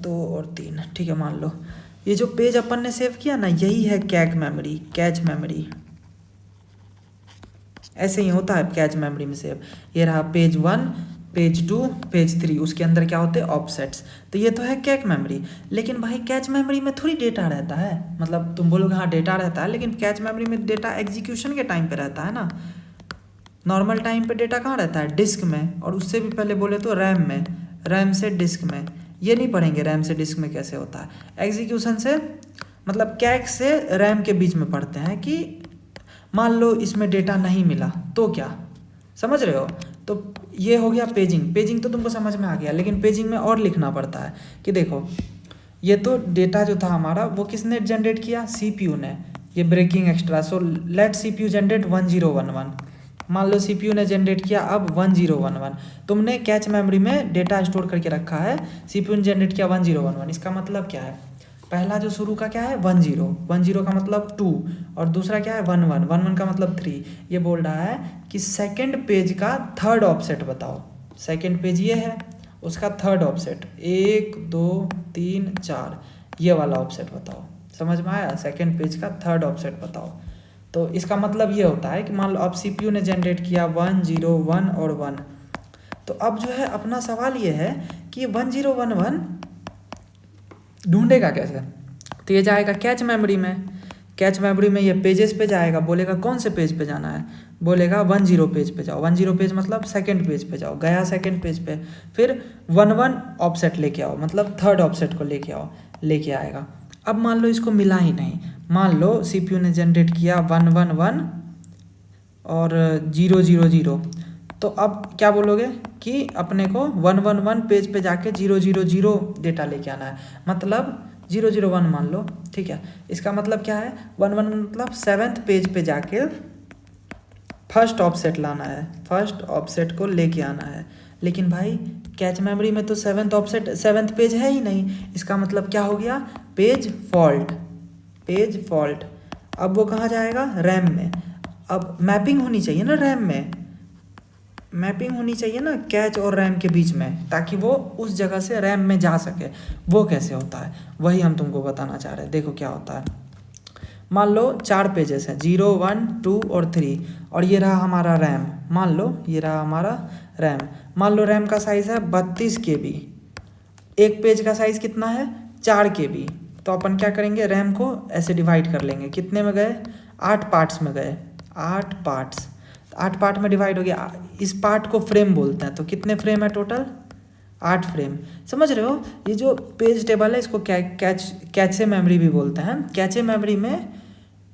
2 और 3। ठीक है, मान लो ये जो पेज अपन ने सेव किया ना, यही है कैच मेमोरी। ऐसे ही होता है कैच मेमोरी में सेव। ये रहा पेज 1, पेज 2, पेज 3, उसके अंदर क्या होते हैं, ऑफसेट्स। तो ये तो है कैच मेमोरी। लेकिन भाई कैच मेमोरी में थोड़ी डेटा रहता है, मतलब तुम बोलोगे हाँ डेटा रहता है, लेकिन कैच मेमोरी में डेटा एग्जीक्यूशन के टाइम पे रहता है ना। नॉर्मल टाइम पे डेटा कहाँ रहता है, डिस्क में, और उससे भी पहले बोले तो रैम में, रैम से डिस्क में। ये नहीं पढ़ेंगे रैम से डिस्क में कैसे होता है, एग्जीक्यूशन से, मतलब कैच से रैम के बीच में पढ़ते हैं कि मान लो इसमें डेटा नहीं मिला तो क्या, समझ रहे हो। तो ये हो गया पेजिंग तो तुमको समझ में आ गया। लेकिन पेजिंग में और लिखना पड़ता है कि देखो ये तो डेटा जो था हमारा वो किसने जनरेट किया, CPU ने, ये breaking extra. So let CPU generate 1011। मान लो CPU ने जनरेट किया अब 1011, तुमने कैच मेमोरी में डेटा स्टोर करके रखा है, CPU ने जनरेट किया 1011। इसका मतलब क्या है, पहला जो शुरू का क्या है 10 का मतलब 2, और दूसरा क्या है 11 का मतलब 3। ये बोल रहा है कि सेकंड पेज का 3rd ऑफसेट बताओ। सेकंड पेज ये है, उसका थर्ड ऑफसेट 1 2 3 4 ये वाला ऑफसेट बताओ। समझ में आया? सेकेंड पेज का थर्ड ऑफसेट बताओ। तो इसका मतलब ये होता है कि मान लो अब CPU ने जनरेट किया 1 0 1 और 1। तो अब जो है अपना सवाल ये है कि 1 0 1 1 ढूंढेगा कैसे? तो ये जाएगा कैच मेमोरी में। कैच मेमोरी में ये पेजेस पे जाएगा, बोलेगा कौन से पेज पे जाना है, बोलेगा 1 0 पेज पे जाओ। 1 0 पेज मतलब सेकंड पेज पे जाओ, गया सेकंड पेज पे। फिर 1 1 ऑफसेट लेके आओ, मतलब थर्ड ऑफसेट को लेके आओ, लेके आएगा। अब मान लो इसको मिला ही नहीं, मान लो CPU ने जनरेट किया 1 1 1 और 0 0 0। तो अब क्या बोलोगे कि अपने को 1 1 1 पेज पे जाके 0 0 0 डेटा लेके आना है, मतलब 0 0 1 मान लो, ठीक है। इसका मतलब क्या है, 1 1 मतलब 7th पेज पे जाके फर्स्ट ऑफसेट लाना है, फर्स्ट ऑफसेट को लेके आना है। लेकिन भाई कैच मेमोरी में तो 7th पेज है ही नहीं, इसका मतलब क्या हो गया, पेज फॉल्ट, पेज फॉल्ट। अब वो कहाँ जाएगा, रैम में। अब मैपिंग होनी चाहिए ना रैम में, मैपिंग होनी चाहिए ना कैच और रैम के बीच में, ताकि वो उस जगह से रैम में जा सके। वो कैसे होता है, वही हम तुमको बताना चाह रहे हैं। देखो क्या होता है, मान लो 4 पेजेस हैं, 0 1 2 और 3, और ये रहा हमारा रैम। मान लो ये रहा हमारा रैम। मान लो रैम का साइज़ है 32 KB। एक पेज का साइज़ कितना है, 4 KB। तो अपन क्या करेंगे, रैम को ऐसे डिवाइड कर लेंगे, कितने में गए, 8 पार्ट्स में गए, 8 पार्ट्स। 8 पार्ट में डिवाइड हो गया, इस पार्ट को फ्रेम बोलते हैं। तो कितने फ्रेम है टोटल, 8 फ्रेम। समझ रहे हो, ये जो पेज टेबल है इसको कैचे मेमोरी भी बोलते हैं। कैचे मेमोरी में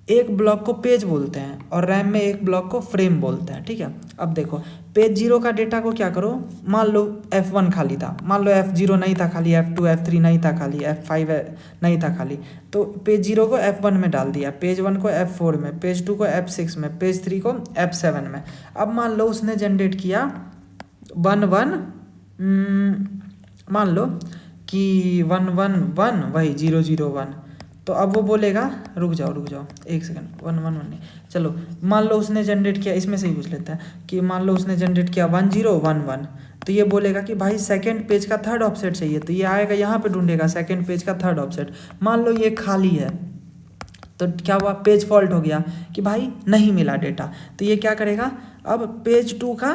एक ब्लॉक को पेज बोलते हैं और रैम में एक ब्लॉक को फ्रेम बोलते हैं, ठीक है। अब देखो पेज 0 का डेटा को क्या करो, मान लो F1 खाली था, मान लो F0 नहीं था खाली, F2 F3 नहीं था खाली, F5 नहीं था खाली। तो पेज 0 को F1 में डाल दिया, पेज 1 को F4 में, पेज 2 को F6 में, पेज 3 को F7 में। अब मान लो उसने जनरेट किया 1 1, मान लो कि 1 1 1 वही 0 0 1। तो अब वो बोलेगा, रुक जाओ एक सेकंड, 1 1 1 नहीं, चलो मान लो उसने जनरेट किया, इसमें से ही पूछ लेते हैं कि मान लो उसने जनरेट किया 1 0 1 1। तो ये बोलेगा कि भाई सेकंड पेज का थर्ड ऑफसेट चाहिए, तो ये आएगा यहाँ पे ढूंढेगा सेकंड पेज का थर्ड ऑफसेट। मान लो ये खाली है, तो क्या हुआ, पेज फॉल्ट हो गया कि भाई नहीं मिला डेटा। तो ये क्या करेगा, अब पेज 2 का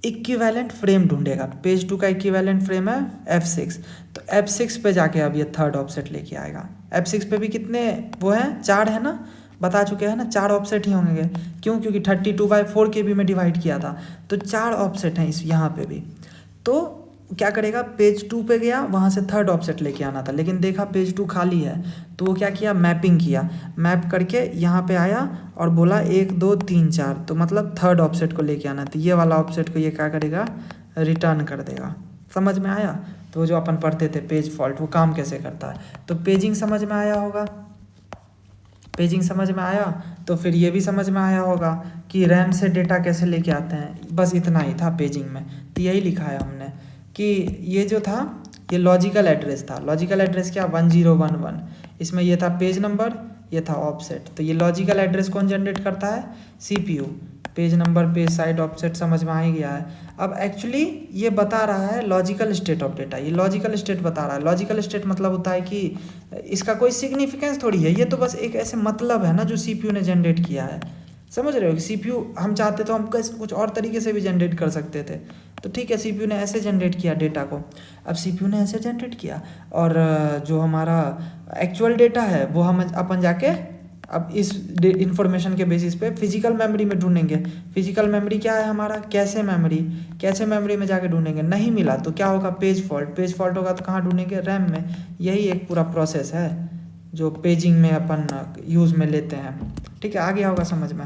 इक्विवेलेंट फ्रेम ढूंढेगा। पेज 2 का इक्विवेलेंट फ्रेम है F6, तो F6 पे जाके अब ये थर्ड ऑफसेट लेके आएगा। F6 पे भी कितने वो हैं, 4 है ना, बता चुके हैं ना, 4 ऑफसेट ही होंगे। क्यों, क्योंकि 32/4 KB में डिवाइड किया था, तो 4 ऑफसेट हैं इस यहाँ पे भी। तो क्या करेगा, पेज 2 पे गया, वहाँ से थर्ड ऑफसेट लेके आना था, लेकिन देखा पेज 2 खाली है, तो वो क्या किया, मैपिंग किया, मैप करके यहाँ पे आया और बोला 1 2 3 4, तो मतलब थर्ड ऑफसेट को लेके आना। तो ये वाला ऑफसेट को ये क्या करेगा, रिटर्न कर देगा। समझ में आया? तो वो जो अपन पढ़ते थे पेज फॉल्ट, वो काम कैसे करता है। तो पेजिंग समझ में आया होगा, पेजिंग समझ में आया, तो फिर ये भी समझ में आया होगा कि रैम से डेटा कैसे लेके आते हैं। बस इतना ही था पेजिंग में, तो यही लिखा है हमने कि ये जो था ये लॉजिकल एड्रेस था। लॉजिकल एड्रेस क्या, 1 0 1 1, इसमें ये था पेज नंबर, ये था ऑफसेट। तो ये लॉजिकल एड्रेस कौन जनरेट करता है, CPU। Page number, page side, offset समझ में आ ही गया है। अब एक्चुअली ये बता रहा है लॉजिकल स्टेट ऑफ डेटा, ये लॉजिकल स्टेट बता रहा है। लॉजिकल स्टेट मतलब होता है कि इसका कोई सिग्निफिकेंस थोड़ी है, ये तो बस एक ऐसे मतलब है ना जो CPU ने जनरेट किया है। समझ रहे हो, CPU हम चाहते तो हम कुछ और तरीके से भी जनरेट कर सकते थे, तो ठीक है CPU ने ऐसे जनरेट किया डेटा को। अब CPU ने ऐसे जनरेट किया, और जो हमारा एक्चुअल डेटा है वो हम अपन जाके अब इस इंफॉर्मेशन के बेसिस पे फिजिकल मेमोरी में ढूंढेंगे। फिजिकल मेमोरी क्या है हमारा, कैशे मेमोरी। कैशे मेमोरी में जाके ढूंढेंगे, नहीं मिला तो क्या होगा, पेज फॉल्ट। पेज फॉल्ट होगा तो कहाँ ढूंढेंगे, रैम में। यही एक पूरा प्रोसेस है जो पेजिंग में अपन यूज़ में लेते हैं, ठीक है। आ गया होगा समझ में।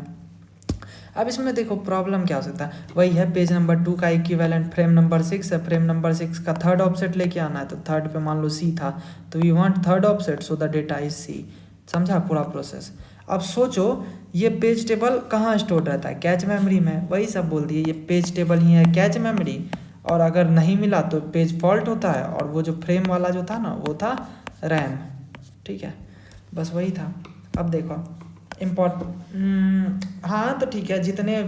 अब इसमें देखो प्रॉब्लम क्या हो सकता है, वही है पेज नंबर 2 का इक्विवेलेंट फ्रेम नंबर 6 है, फ्रेम नंबर 6 का थर्ड ऑफसेट लेके आना है। तो थर्ड पे मान लो C था, तो we want third offset, so the data is C। समझा पूरा प्रोसेस। अब सोचो ये पेज टेबल कहाँ स्टोर रहता है, कैच मेमोरी में। वही सब बोल दिए, ये पेज टेबल ही है कैच मेमोरी, और अगर नहीं मिला तो पेज फॉल्ट होता है, और वो जो फ्रेम वाला जो था ना वो था रैम, ठीक है। बस वही था। अब देखो हाँ तो ठीक है, जितने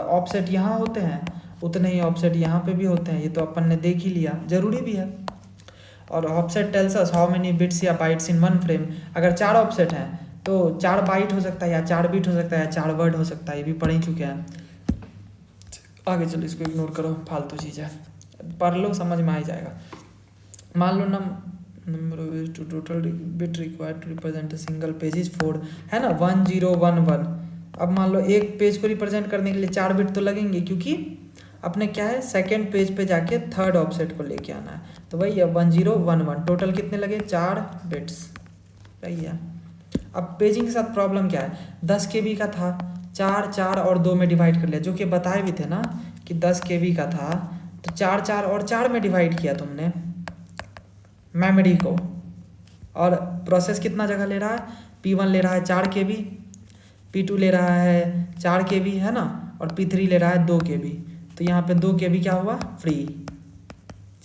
ऑफसेट यहाँ होते हैं उतने ही ऑफसेट यहाँ पे भी होते हैं, ये तो अपन ने देख ही लिया, जरूरी भी है। और offset tells us how many bits या बाइट्स इन वन फ्रेम। अगर 4 ऑफसेट हैं तो 4 बाइट हो सकता है या 4 बिट हो सकता है या 4 वर्ड हो सकता है, ये भी पढ़ ही चुके हैं। आगे चलो, इसको इग्नोर करो, फालतू चीज़ है, पढ़ लो समझ में आ ही जाएगा। मान लो number two total bit required to represent a single page is 4 है ना, 1011। अब मान लो एक पेज को रिप्रेजेंट करने के लिए 4 बिट तो लगेंगे, क्योंकि अपने क्या है सेकेंड पेज पे जाके थर्ड ऑफसेट को लेके आना है, तो वही है 1011। टोटल कितने लगे 4 बिट्स, वही है। अब पेजिंग के साथ प्रॉब्लम क्या है, 10 KB का था, 4 4 और 2 में डिवाइड कर लिया, जो कि बताए भी थे ना कि 10 KB का था, तो 4 4 और 4 में डिवाइड किया तुमने मेमोरी को। और प्रोसेस कितना जगह ले रहा है, P1 ले रहा है 4 KB, P2 ले रहा है 4 KB है ना, और P3 ले रहा है 2 KB। तो यहाँ पे 2 KB क्या हुआ फ्री,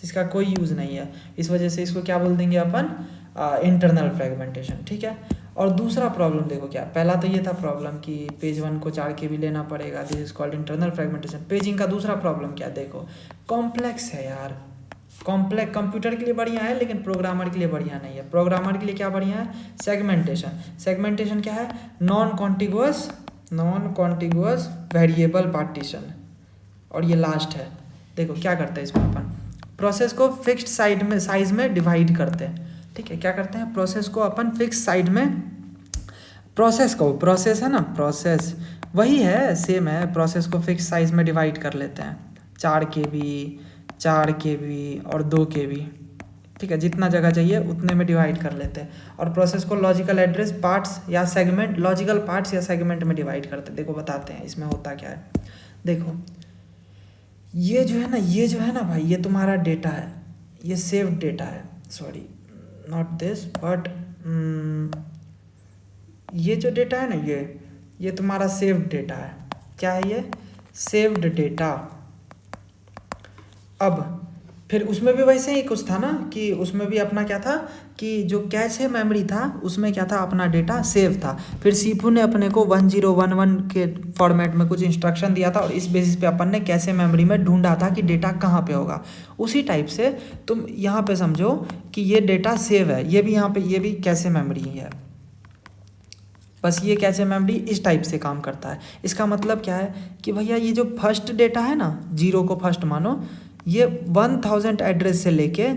जिसका कोई यूज़ नहीं है, इस वजह से इसको क्या बोल देंगे अपन, इंटरनल फ्रेगमेंटेशन। ठीक है। और दूसरा प्रॉब्लम देखो क्या, पहला तो ये था प्रॉब्लम कि पेज 1 को 4 KB लेना पड़ेगा, this is called internal fragmentation. Paging का दूसरा प्रॉब्लम क्या, देखो कॉम्प्लेक्स है यार, कॉम्प्लेक्स कंप्यूटर के लिए बढ़िया है लेकिन प्रोग्रामर के लिए बढ़िया नहीं है। प्रोग्रामर के लिए क्या बढ़िया है, सेगमेंटेशन। सेगमेंटेशन क्या है, नॉन कॉन्टिगुअस वेरिएबल पार्टीशन। और ये लास्ट है, देखो क्या करते हैं इसमें अपन, प्रोसेस को फिक्स्ड साइज में डिवाइड करते हैं। ठीक है, क्या करते हैं, प्रोसेस को अपन फिक्स साइड में, प्रोसेस है ना, प्रोसेस वही है, सेम है, प्रोसेस को फिक्स साइज में डिवाइड कर लेते हैं, 4 KB 4 KB और 2 KB। ठीक है, जितना जगह चाहिए उतने में डिवाइड कर लेते हैं। और प्रोसेस को लॉजिकल एड्रेस पार्ट्स या सेगमेंट, लॉजिकल पार्ट्स या सेगमेंट में डिवाइड करते हैं। देखो बताते हैं इसमें होता क्या है। देखो ये जो है ना भाई, ये तुम्हारा डेटा है, ये सेव्ड डेटा है, सॉरी नॉट दिस बट ये जो डेटा है ना, ये तुम्हारा सेव्ड डेटा है। क्या है ये, सेव्ड डेटा। अब फिर उसमें भी वैसे ही कुछ था ना, कि उसमें भी अपना क्या था कि जो कैश है मेमोरी था उसमें क्या था, अपना डेटा सेव था। फिर सीपू ने अपने को 1011 के फॉर्मेट में कुछ इंस्ट्रक्शन दिया था, और इस बेसिस पे अपन ने कैसे मेमोरी में ढूंढा था कि डेटा कहाँ पे होगा। उसी टाइप से तुम यहाँ पे समझो कि ये डेटा सेव है, ये भी यहाँ पे, ये भी कैसे मेमोरी ही है, बस ये कैसे मेमोरी इस टाइप से काम करता है। इसका मतलब क्या है कि भैया ये जो फर्स्ट डेटा है ना, 0 को फर्स्ट मानो, ये 1000 एड्रेस से लेके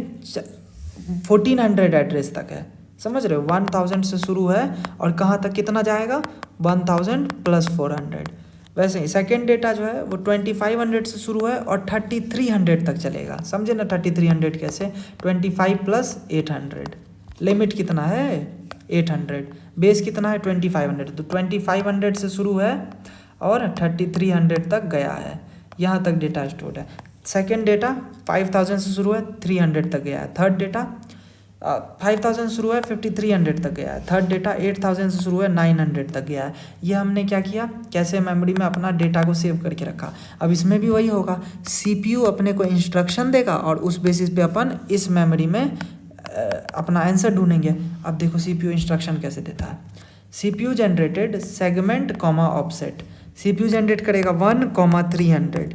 1400 एड्रेस तक है, समझ रहे हो। 1000 से शुरू है और कहाँ तक कितना जाएगा, 1000 + 400। वैसे ही सेकेंड डेटा जो है वो 2500 से शुरू है और 3300 तक चलेगा, समझे ना। 3300 कैसे, 25 + 800, लिमिट कितना है 800, बेस कितना है 2500, तो 2500 से शुरू है और 3300 तक गया है, यहाँ तक डेटा स्टोर है। सेकेंड डेटा 5000 से शुरू है 300 तक गया है, थर्ड डेटा 5000 से शुरू है 5300 तक गया है, थर्ड डेटा 8000 से शुरू है 900 तक गया है। ये हमने क्या किया, कैसे मेमोरी में अपना डेटा को सेव करके रखा। अब इसमें भी वही होगा, CPU अपने को इंस्ट्रक्शन देगा और उस बेसिस पे अपन इस मेमोरी में अपना आंसर ढूंढेंगे। अब देखो CPU इंस्ट्रक्शन कैसे देता है, CPU generated segment comma offset, CPU generate करेगा 1,300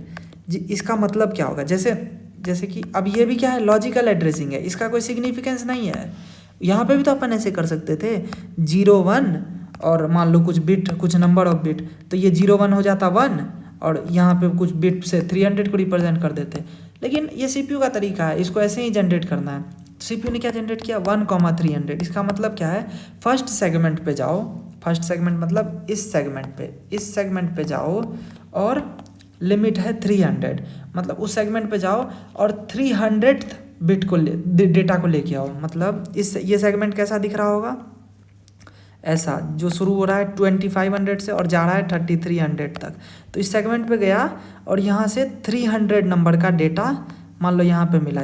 जी। इसका मतलब क्या होगा, जैसे कि अब ये भी क्या है, लॉजिकल एड्रेसिंग है, इसका कोई सिग्निफिकेंस नहीं है। यहाँ पे भी तो अपन ऐसे कर सकते थे 0 1 और मान लो कुछ बिट, कुछ नंबर ऑफ बिट, तो ये 0 1 हो जाता 1 और यहाँ पे कुछ बिट से 300 को रिप्रेजेंट कर देते। लेकिन ये CPU का तरीका है, इसको ऐसे ही जनरेट करना है। CPU ने क्या जनरेट किया 1,300। इसका मतलब क्या है, फर्स्ट सेगमेंट पे जाओ, फर्स्ट सेगमेंट मतलब इस सेगमेंट पे जाओ और लिमिट है 300, मतलब उस सेगमेंट पे जाओ और 300th बिट को डेटा को लेके आओ। मतलब ये सेगमेंट कैसा दिख रहा होगा, ऐसा जो शुरू हो रहा है 2500 से और जा रहा है 3300 तक। तो इस सेगमेंट पे गया और यहाँ से 300 नंबर का डेटा मान लो यहाँ पे मिला,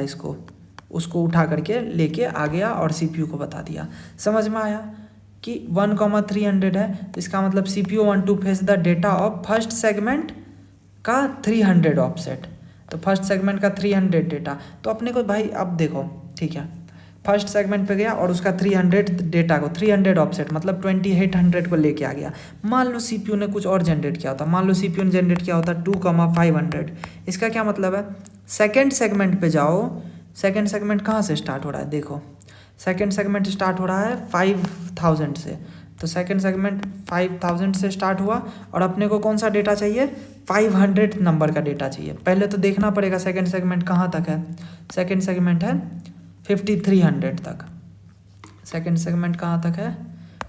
उसको उठा करके लेके आ गया और CPU को बता दिया। समझ में आया कि 1,300 है, तो इसका मतलब CPU want to fetch the data of first segment का 300 ऑफसेट, तो फर्स्ट सेगमेंट का 300 डेटा। तो अपने को भाई अब देखो, ठीक है, फर्स्ट सेगमेंट पे गया और उसका 300 डेटा को 300 ऑफसेट मतलब 2800 को लेके आ गया। मान लो सीपीयू ने कुछ और जनरेट किया होता, मान लो सीपीयू ने जनरेट किया होता 2,500। इसका क्या मतलब है, सेकेंड सेगमेंट पे जाओ, सेकेंड सेगमेंट कहाँ से स्टार्ट हो रहा है, देखो सेकेंड सेगमेंट स्टार्ट हो रहा है 5000 से, तो सेकेंड सेगमेंट 5000 से स्टार्ट हुआ और अपने को कौन सा डेटा चाहिए, 500 नंबर का डेटा चाहिए। पहले तो देखना पड़ेगा सेकेंड सेगमेंट कहाँ तक है, सेकेंड सेगमेंट है 5300 तक। सेकेंड सेगमेंट कहाँ तक है,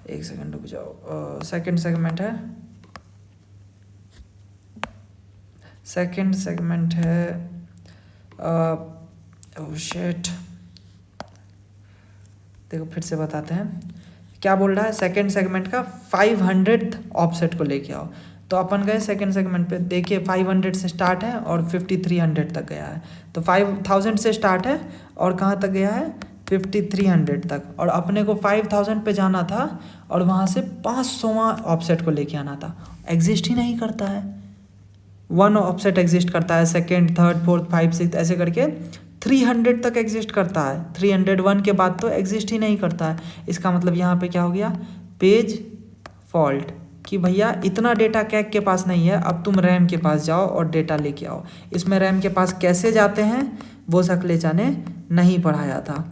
एक सेकंड रुक जाओ, सेकेंड सेगमेंट है, सेकेंड सेगमेंट है ओह शिट, देखो फिर से बताते हैं क्या बोल रहा है, सेकेंड सेगमेंट का 500 ऑफसेट को लेके आओ। तो अपन गए सेकेंड सेगमेंट पे, देखिए 500 से स्टार्ट है और 5300 तक गया है। तो 5000 से स्टार्ट है और कहाँ तक गया है, 5300 तक, और अपने को 5000 पे जाना था और वहाँ से 500वां ऑफसेट को लेके आना था। एग्जिस्ट ही नहीं करता है, 1 ऑफसेट एग्जिस्ट करता है, सेकेंड, थर्ड, फोर्थ, 5, 6 ऐसे करके 300 तक एग्जिस्ट करता है। 301 के बाद तो एग्जिस्ट ही नहीं करता है। इसका मतलब यहाँ पे क्या हो गया, पेज फॉल्ट, कि भैया इतना डेटा कैक के पास नहीं है, अब तुम रैम के पास जाओ और डेटा लेके आओ। इसमें रैम के पास कैसे जाते हैं वो सकलेचा ने नहीं पढ़ाया था।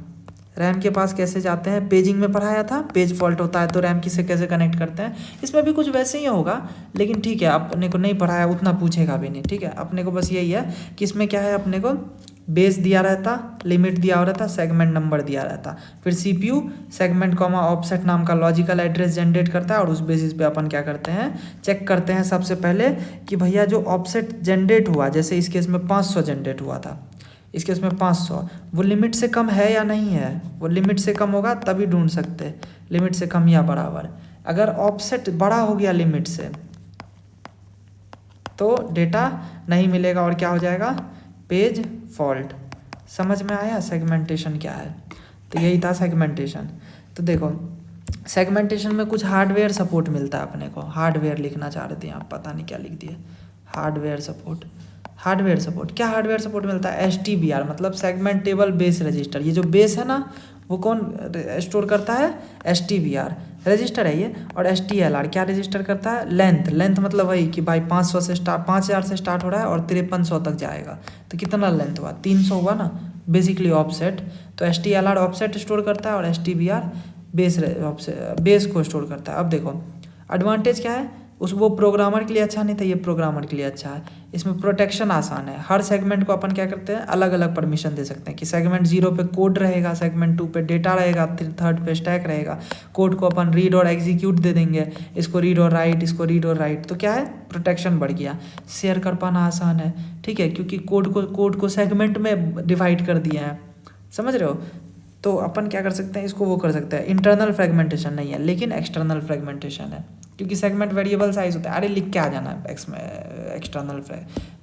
रैम के पास कैसे जाते हैं, पेजिंग में पढ़ाया था, पेज फॉल्ट होता है तो रैम किसे कैसे कनेक्ट करते हैं, इसमें भी कुछ वैसे ही होगा, लेकिन ठीक है अपने को नहीं पढ़ाया, उतना पूछेगा भी नहीं, ठीक है। अपने को बस यही है कि इसमें क्या है, अपने को बेस दिया रहता, लिमिट दिया हो रहता, सेगमेंट नंबर दिया रहता, फिर सीपीयू सेगमेंट कॉमा ऑफसेट नाम का लॉजिकल एड्रेस जनरेट करता है और उस बेसिस पे अपन क्या करते हैं, चेक करते हैं सबसे पहले कि भैया जो ऑफसेट जनरेट हुआ, जैसे इस केस में 500 जनरेट हुआ था, इस केस में 500, वो लिमिट से कम है या नहीं है। वो लिमिट से कम होगा तभी ढूंढ सकते, लिमिट से कम या बराबर। अगर ऑफसेट बड़ा हो गया लिमिट से तो डेटा नहीं मिलेगा और क्या हो जाएगा, पेज फॉल्ट। समझ में आया सेगमेंटेशन क्या है, तो यही था सेगमेंटेशन। तो देखो सेगमेंटेशन में कुछ हार्डवेयर सपोर्ट मिलता है अपने को, हार्डवेयर लिखना चाह रहे थे आप, पता नहीं क्या लिख दिए, हार्डवेयर सपोर्ट। हार्डवेयर सपोर्ट, क्या हार्डवेयर सपोर्ट मिलता है, STBR मतलब सेगमेंटेबल बेस रजिस्टर। ये जो बेस है ना वो कौन स्टोर करता है, STBR रजिस्टर है ये, और STLR क्या रजिस्टर करता है, लेंथ। लेंथ मतलब वही कि भाई 500 से स्टार्ट, 5000 से स्टार्ट हो रहा है और 5300 तक जाएगा, तो कितना लेंथ हुआ, 300 हुआ ना बेसिकली ऑफसेट। तो STLR ऑफसेट स्टोर करता है और STBR बेस को स्टोर करता है। अब देखो एडवांटेज क्या है, वो प्रोग्रामर के लिए अच्छा नहीं था, ये प्रोग्रामर के लिए अच्छा है। इसमें प्रोटेक्शन आसान है, हर सेगमेंट को अपन क्या करते हैं, अलग अलग परमिशन दे सकते हैं कि सेगमेंट 0 पे कोड रहेगा, सेगमेंट 2 पे डेटा रहेगा, थर्ड पे स्टैक रहेगा। कोड को अपन रीड और एग्जीक्यूट दे देंगे, इसको रीड और राइट, इसको रीड और राइट, तो क्या है, प्रोटेक्शन बढ़ गया। शेयर कर पाना आसान है, ठीक है, क्योंकि कोड को सेगमेंट में डिवाइड कर दिया है, समझ रहे हो। तो अपन क्या कर सकते हैं, इसको वो कर सकते हैं, इंटरनल फ्रेगमेंटेशन नहीं है लेकिन एक्सटर्नल फ्रेगमेंटेशन है, क्योंकि सेगमेंट वेरिएबल साइज होता है। अरे लिख के आ जाना एक्सटर्नल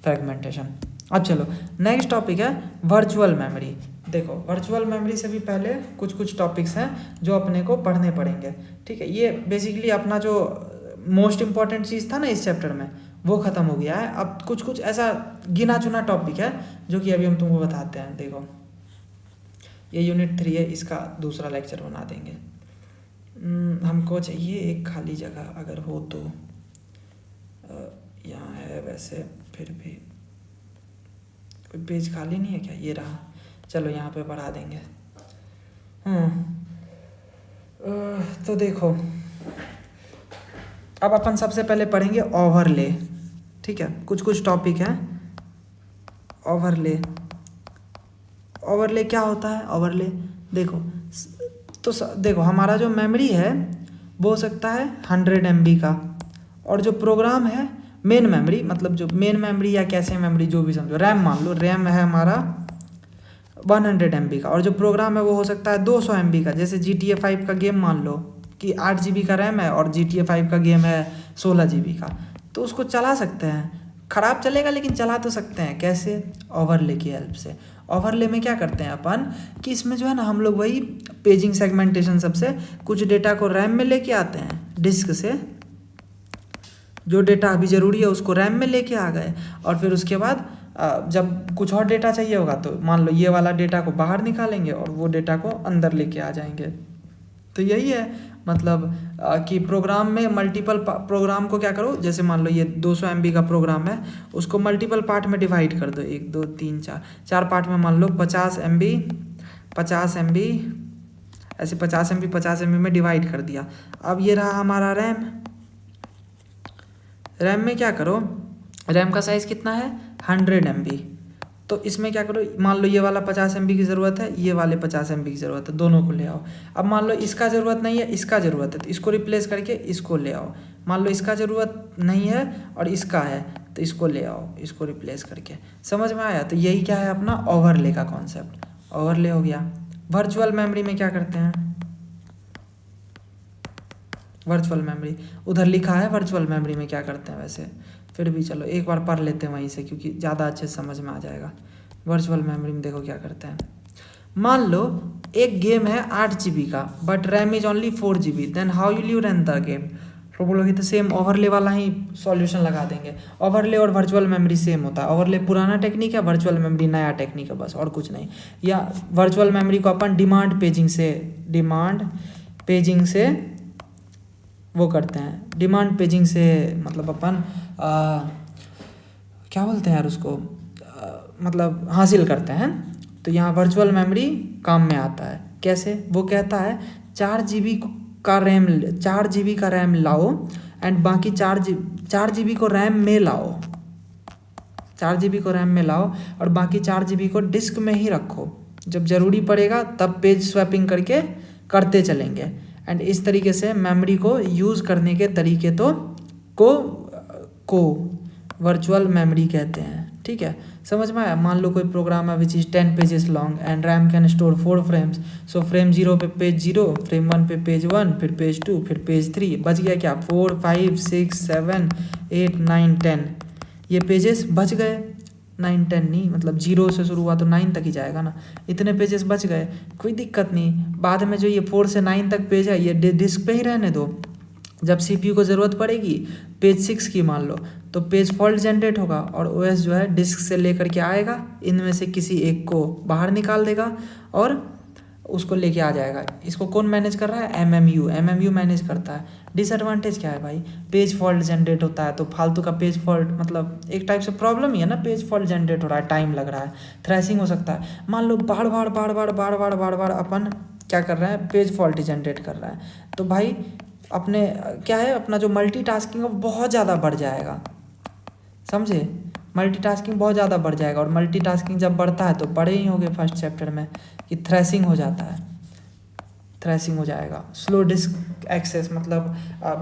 फ्रेगमेंटेशन। अब चलो नेक्स्ट टॉपिक है वर्चुअल मेमोरी। देखो वर्चुअल मेमोरी से भी पहले कुछ टॉपिक्स हैं जो अपने को पढ़ने पड़ेंगे, ठीक है। ये बेसिकली अपना जो मोस्ट इंपॉर्टेंट चीज़ था ना इस चैप्टर में वो ख़त्म हो गया है। अब कुछ ऐसा गिना चुना टॉपिक है जो कि अभी हम तुमको बताते हैं। देखो ये यूनिट 3 है, इसका दूसरा लेक्चर बना देंगे। हमको चाहिए एक खाली जगह, अगर हो तो यहाँ है, वैसे फिर भी कोई पेज खाली नहीं है क्या, ये रहा, चलो यहाँ पे बढ़ा देंगे। तो देखो अब अपन सबसे पहले पढ़ेंगे ओवरले, ठीक है। कुछ टॉपिक हैं ओवरले। ओवरले क्या होता है, ओवरले देखो तो देखो हमारा जो मेमोरी है वो हो सकता है 100 MB का, और जो प्रोग्राम है मेन मेमोरी, मतलब जो मेन मेमोरी या कैसे मेमोरी जो भी समझो, रैम मान लो, रैम है हमारा 100 MB का, और जो प्रोग्राम है वो हो सकता है 200 MB का। जैसे GTA 5 का गेम मान लो कि 8 GB का रैम है और GTA 5 का गेम है 16 GB का, तो उसको चला सकते हैं, ख़राब चलेगा लेकिन चला तो सकते हैं। कैसे, ओवरले की हेल्प से। ओवरले में क्या करते हैं अपन कि इसमें जो है ना हम लोग वही पेजिंग सेगमेंटेशन सबसे कुछ डेटा को रैम में लेके आते हैं, डिस्क से जो डेटा अभी ज़रूरी है उसको रैम में लेके आ गए, और फिर उसके बाद जब कुछ और डेटा चाहिए होगा तो मान लो ये वाला डेटा को बाहर निकालेंगे और वो डेटा को अंदर लेके आ जाएंगे। तो यही है मतलब कि प्रोग्राम में मल्टीपल प्रोग्राम को क्या करो, जैसे मान लो ये 200 MB का प्रोग्राम है, उसको मल्टीपल पार्ट में डिवाइड कर दो, 1 2 3 4 पार्ट में मान लो 50 MB ऐसे 50 MB में डिवाइड कर दिया। अब ये रहा हमारा रैम में क्या करो, रैम का साइज़ कितना है 100 MB। तो इसमें क्या करो, मान लो ये वाला 50 MB की ज़रूरत है, ये वाले 50 MB की ज़रूरत है, दोनों को ले आओ। अब मान लो इसका ज़रूरत नहीं है, इसका ज़रूरत है, तो इसको रिप्लेस करके इसको ले आओ। मान लो इसका ज़रूरत नहीं है और इसका है, तो इसको ले आओ, इसको रिप्लेस करके। समझ में आया? तो यही क्या है अपना ओवरले का कॉन्सेप्ट। ओवरले हो गया। वर्चुअल मेमोरी में क्या करते हैं, वर्चुअल मेमोरी उधर लिखा है, वर्चुअल मेमोरी में क्या करते हैं वैसे, फिर भी चलो एक बार पढ़ लेते हैं वहीं से, क्योंकि ज़्यादा अच्छे से समझ में आ जाएगा। वर्चुअल मेमोरी में देखो क्या करते हैं। मान लो एक गेम है 8 GB का, but RAM is only 4 GB, then how will you run the game. तो बोलोगे तो सेम ओवरले वाला ही सॉल्यूशन लगा देंगे। ओवरले और वर्चुअल मेमोरी सेम होता है। ओवरले पुराना टेक्निक है, वर्चुअल मेमोरी नया टेक्निक है, बस और कुछ नहीं। या वर्चुअल मेमोरी को अपन डिमांड पेजिंग से वो करते हैं, डिमांड पेजिंग से मतलब अपन क्या बोलते हैं यार उसको, मतलब हासिल करते हैं। तो यहाँ वर्चुअल मेमोरी काम में आता है। कैसे? वो कहता है 4 GB का रैम लाओ एंड बाकी 4 GB को रैम में लाओ, 4 GB को रैम में लाओ और बाकी 4 GB को डिस्क में ही रखो। जब ज़रूरी पड़ेगा तब पेज स्वैपिंग करके करते चलेंगे। एंड इस तरीके से मेमोरी को यूज़ करने के तरीके को वर्चुअल मेमोरी कहते हैं। ठीक है, समझ में आया? मान लो कोई प्रोग्राम है which is 10 pages long and RAM can store 4 frames. So frame 0 पे पेज 0, फ्रेम 1 पे पेज 1, फिर पेज 2, फिर पेज 3। बच गया क्या? 4 5 6 7 8 9 10 ये पेजेस बच गए। 9 10 नहीं, मतलब 0 से शुरू हुआ तो 9 तक ही जाएगा ना। इतने पेजेस बच गए, कोई दिक्कत नहीं। बाद में जो ये 4 से 9 तक पेज है ये डिस्क पे ही रहने दो। जब CPU को ज़रूरत पड़ेगी पेज 6 की मान लो, तो पेज फॉल्ट जनरेट होगा और OS जो है डिस्क से लेकर के आएगा, इनमें से किसी एक को बाहर निकाल देगा और उसको लेके आ जाएगा। इसको कौन मैनेज कर रहा है? MMU मैनेज करता है। डिसएडवांटेज क्या है भाई? पेज फॉल्ट जनरेट होता है तो फालतू का पेज फॉल्ट, मतलब एक टाइप से प्रॉब्लम ही है ना। पेज फॉल्ट जनरेट हो रहा है, टाइम लग रहा है, थ्रेसिंग हो सकता है। मान लो बार बार अपन क्या कर रहे हैं, पेज फॉल्ट ही जनरेट कर रहा है, तो भाई अपने क्या है, अपना जो मल्टीटास्किंग है वो बहुत ज़्यादा बढ़ जाएगा। समझे? मल्टीटास्किंग बहुत ज़्यादा बढ़ जाएगा। और मल्टीटास्किंग जब बढ़ता है तो पढ़े ही होंगे फर्स्ट चैप्टर में कि थ्रेसिंग हो जाता है, थ्रेसिंग हो जाएगा। स्लो डिस्क एक्सेस, मतलब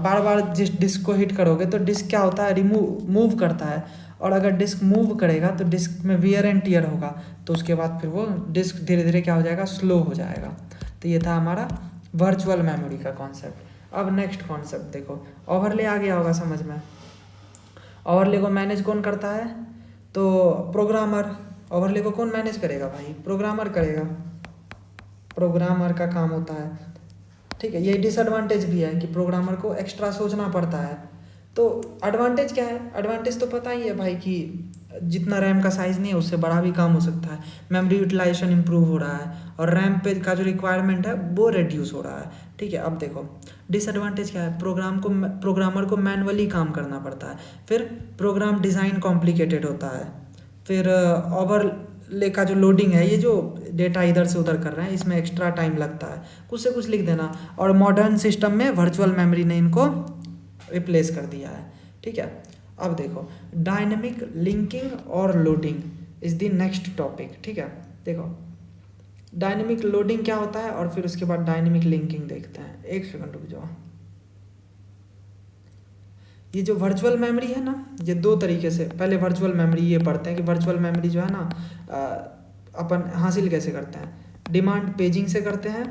बार बार जिस डिस्क को हिट करोगे तो डिस्क क्या होता है, मूव करता है। और अगर डिस्क मूव करेगा तो डिस्क में वियर एंड टियर होगा, तो उसके बाद फिर वो डिस्क धीरे धीरे क्या हो जाएगा, स्लो हो जाएगा। तो ये था हमारा वर्चुअल मेमोरी का कॉन्सेप्ट। अब नेक्स्ट कॉन्सेप्ट देखो, ओवरले आ गया होगा समझ में। ओवरले को मैनेज कौन करता है? तो प्रोग्रामर। ओवरले को कौन मैनेज करेगा भाई? प्रोग्रामर करेगा, प्रोग्रामर का काम होता है। ठीक है, ये डिसएडवांटेज भी है कि प्रोग्रामर को एक्स्ट्रा सोचना पड़ता है। तो एडवांटेज क्या है? एडवांटेज तो पता ही है भाई कि जितना रैम का साइज़ नहीं है उससे बड़ा भी काम हो सकता है, मेमोरी यूटिलाइजेशन इंप्रूव हो रहा है और रैम पे का जो रिक्वायरमेंट है वो रिड्यूस हो रहा है। ठीक है, अब देखो डिसएडवांटेज क्या है? प्रोग्रामर को मैनुअली काम करना पड़ता है, फिर प्रोग्राम डिज़ाइन कॉम्प्लिकेटेड होता है, फिर ओवरले का जो लोडिंग है, ये जो डेटा इधर से उधर कर रहे हैं इसमें एक्स्ट्रा टाइम लगता है, कुछ से कुछ लिख देना। और मॉडर्न सिस्टम में वर्चुअल मेमोरी ने इनको रिप्लेस कर दिया है। ठीक है, अब देखो डायनेमिक लिंकिंग और loading is the next topic. ठीक है, देखो डायनेमिक लोडिंग क्या होता है और फिर उसके बाद डायनेमिक लिंकिंग देखते हैं। एक सेकंड रुक जाओ। ये जो वर्चुअल मेमोरी है ना, ये दो तरीके से, पहले वर्चुअल मेमोरी ये पढ़ते हैं कि वर्चुअल मेमोरी जो है ना अपन हासिल कैसे करते हैं। डिमांड पेजिंग से करते हैं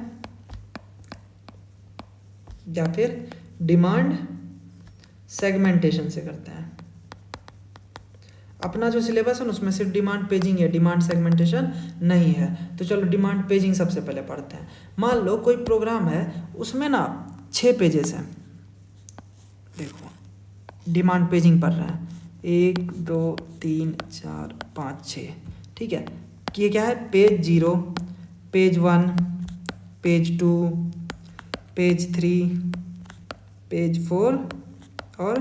या फिर डिमांड सेगमेंटेशन से करते हैं। अपना जो सिलेबस है ना उसमें सिर्फ डिमांड पेजिंग है, डिमांड सेगमेंटेशन नहीं है। तो चलो डिमांड पेजिंग सबसे पहले पढ़ते हैं। मान लो कोई प्रोग्राम है उसमें ना 6 पेजेस हैं, देखो डिमांड पेजिंग पढ़ रहे हैं, 1 2 3 4 5 6। ठीक है, कि ये क्या है, page 0, page 1, page 2, page 3, page 4 और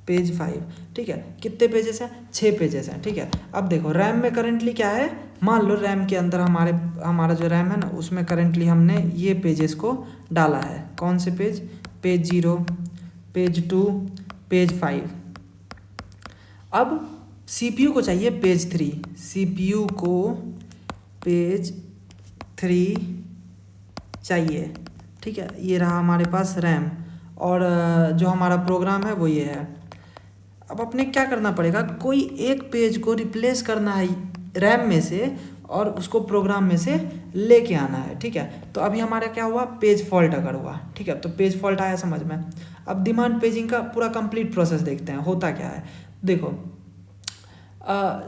पेज 5। ठीक है, कितने पेजेस हैं, 6 पेजेस हैं। ठीक है, अब देखो रैम में करंटली क्या है, मान लो रैम के अंदर हमारा जो रैम है ना, उसमें करंटली हमने ये पेजेस को डाला है। कौन से पेज, पेज 0, पेज 2, पेज 5। अब CPU को चाहिए पेज 3, CPU को पेज 3 चाहिए। ठीक है, ये रहा हमारे पास रैम, और जो हमारा प्रोग्राम है वो ये है। अब अपने क्या करना पड़ेगा, कोई एक पेज को रिप्लेस करना है रैम में से और उसको प्रोग्राम में से लेके आना है। ठीक है, तो अभी हमारा क्या हुआ, पेज फॉल्ट अगर हुआ। ठीक है, तो पेज फॉल्ट आया समझ में। अब डिमांड पेजिंग का पूरा कंप्लीट प्रोसेस देखते हैं, होता क्या है। देखो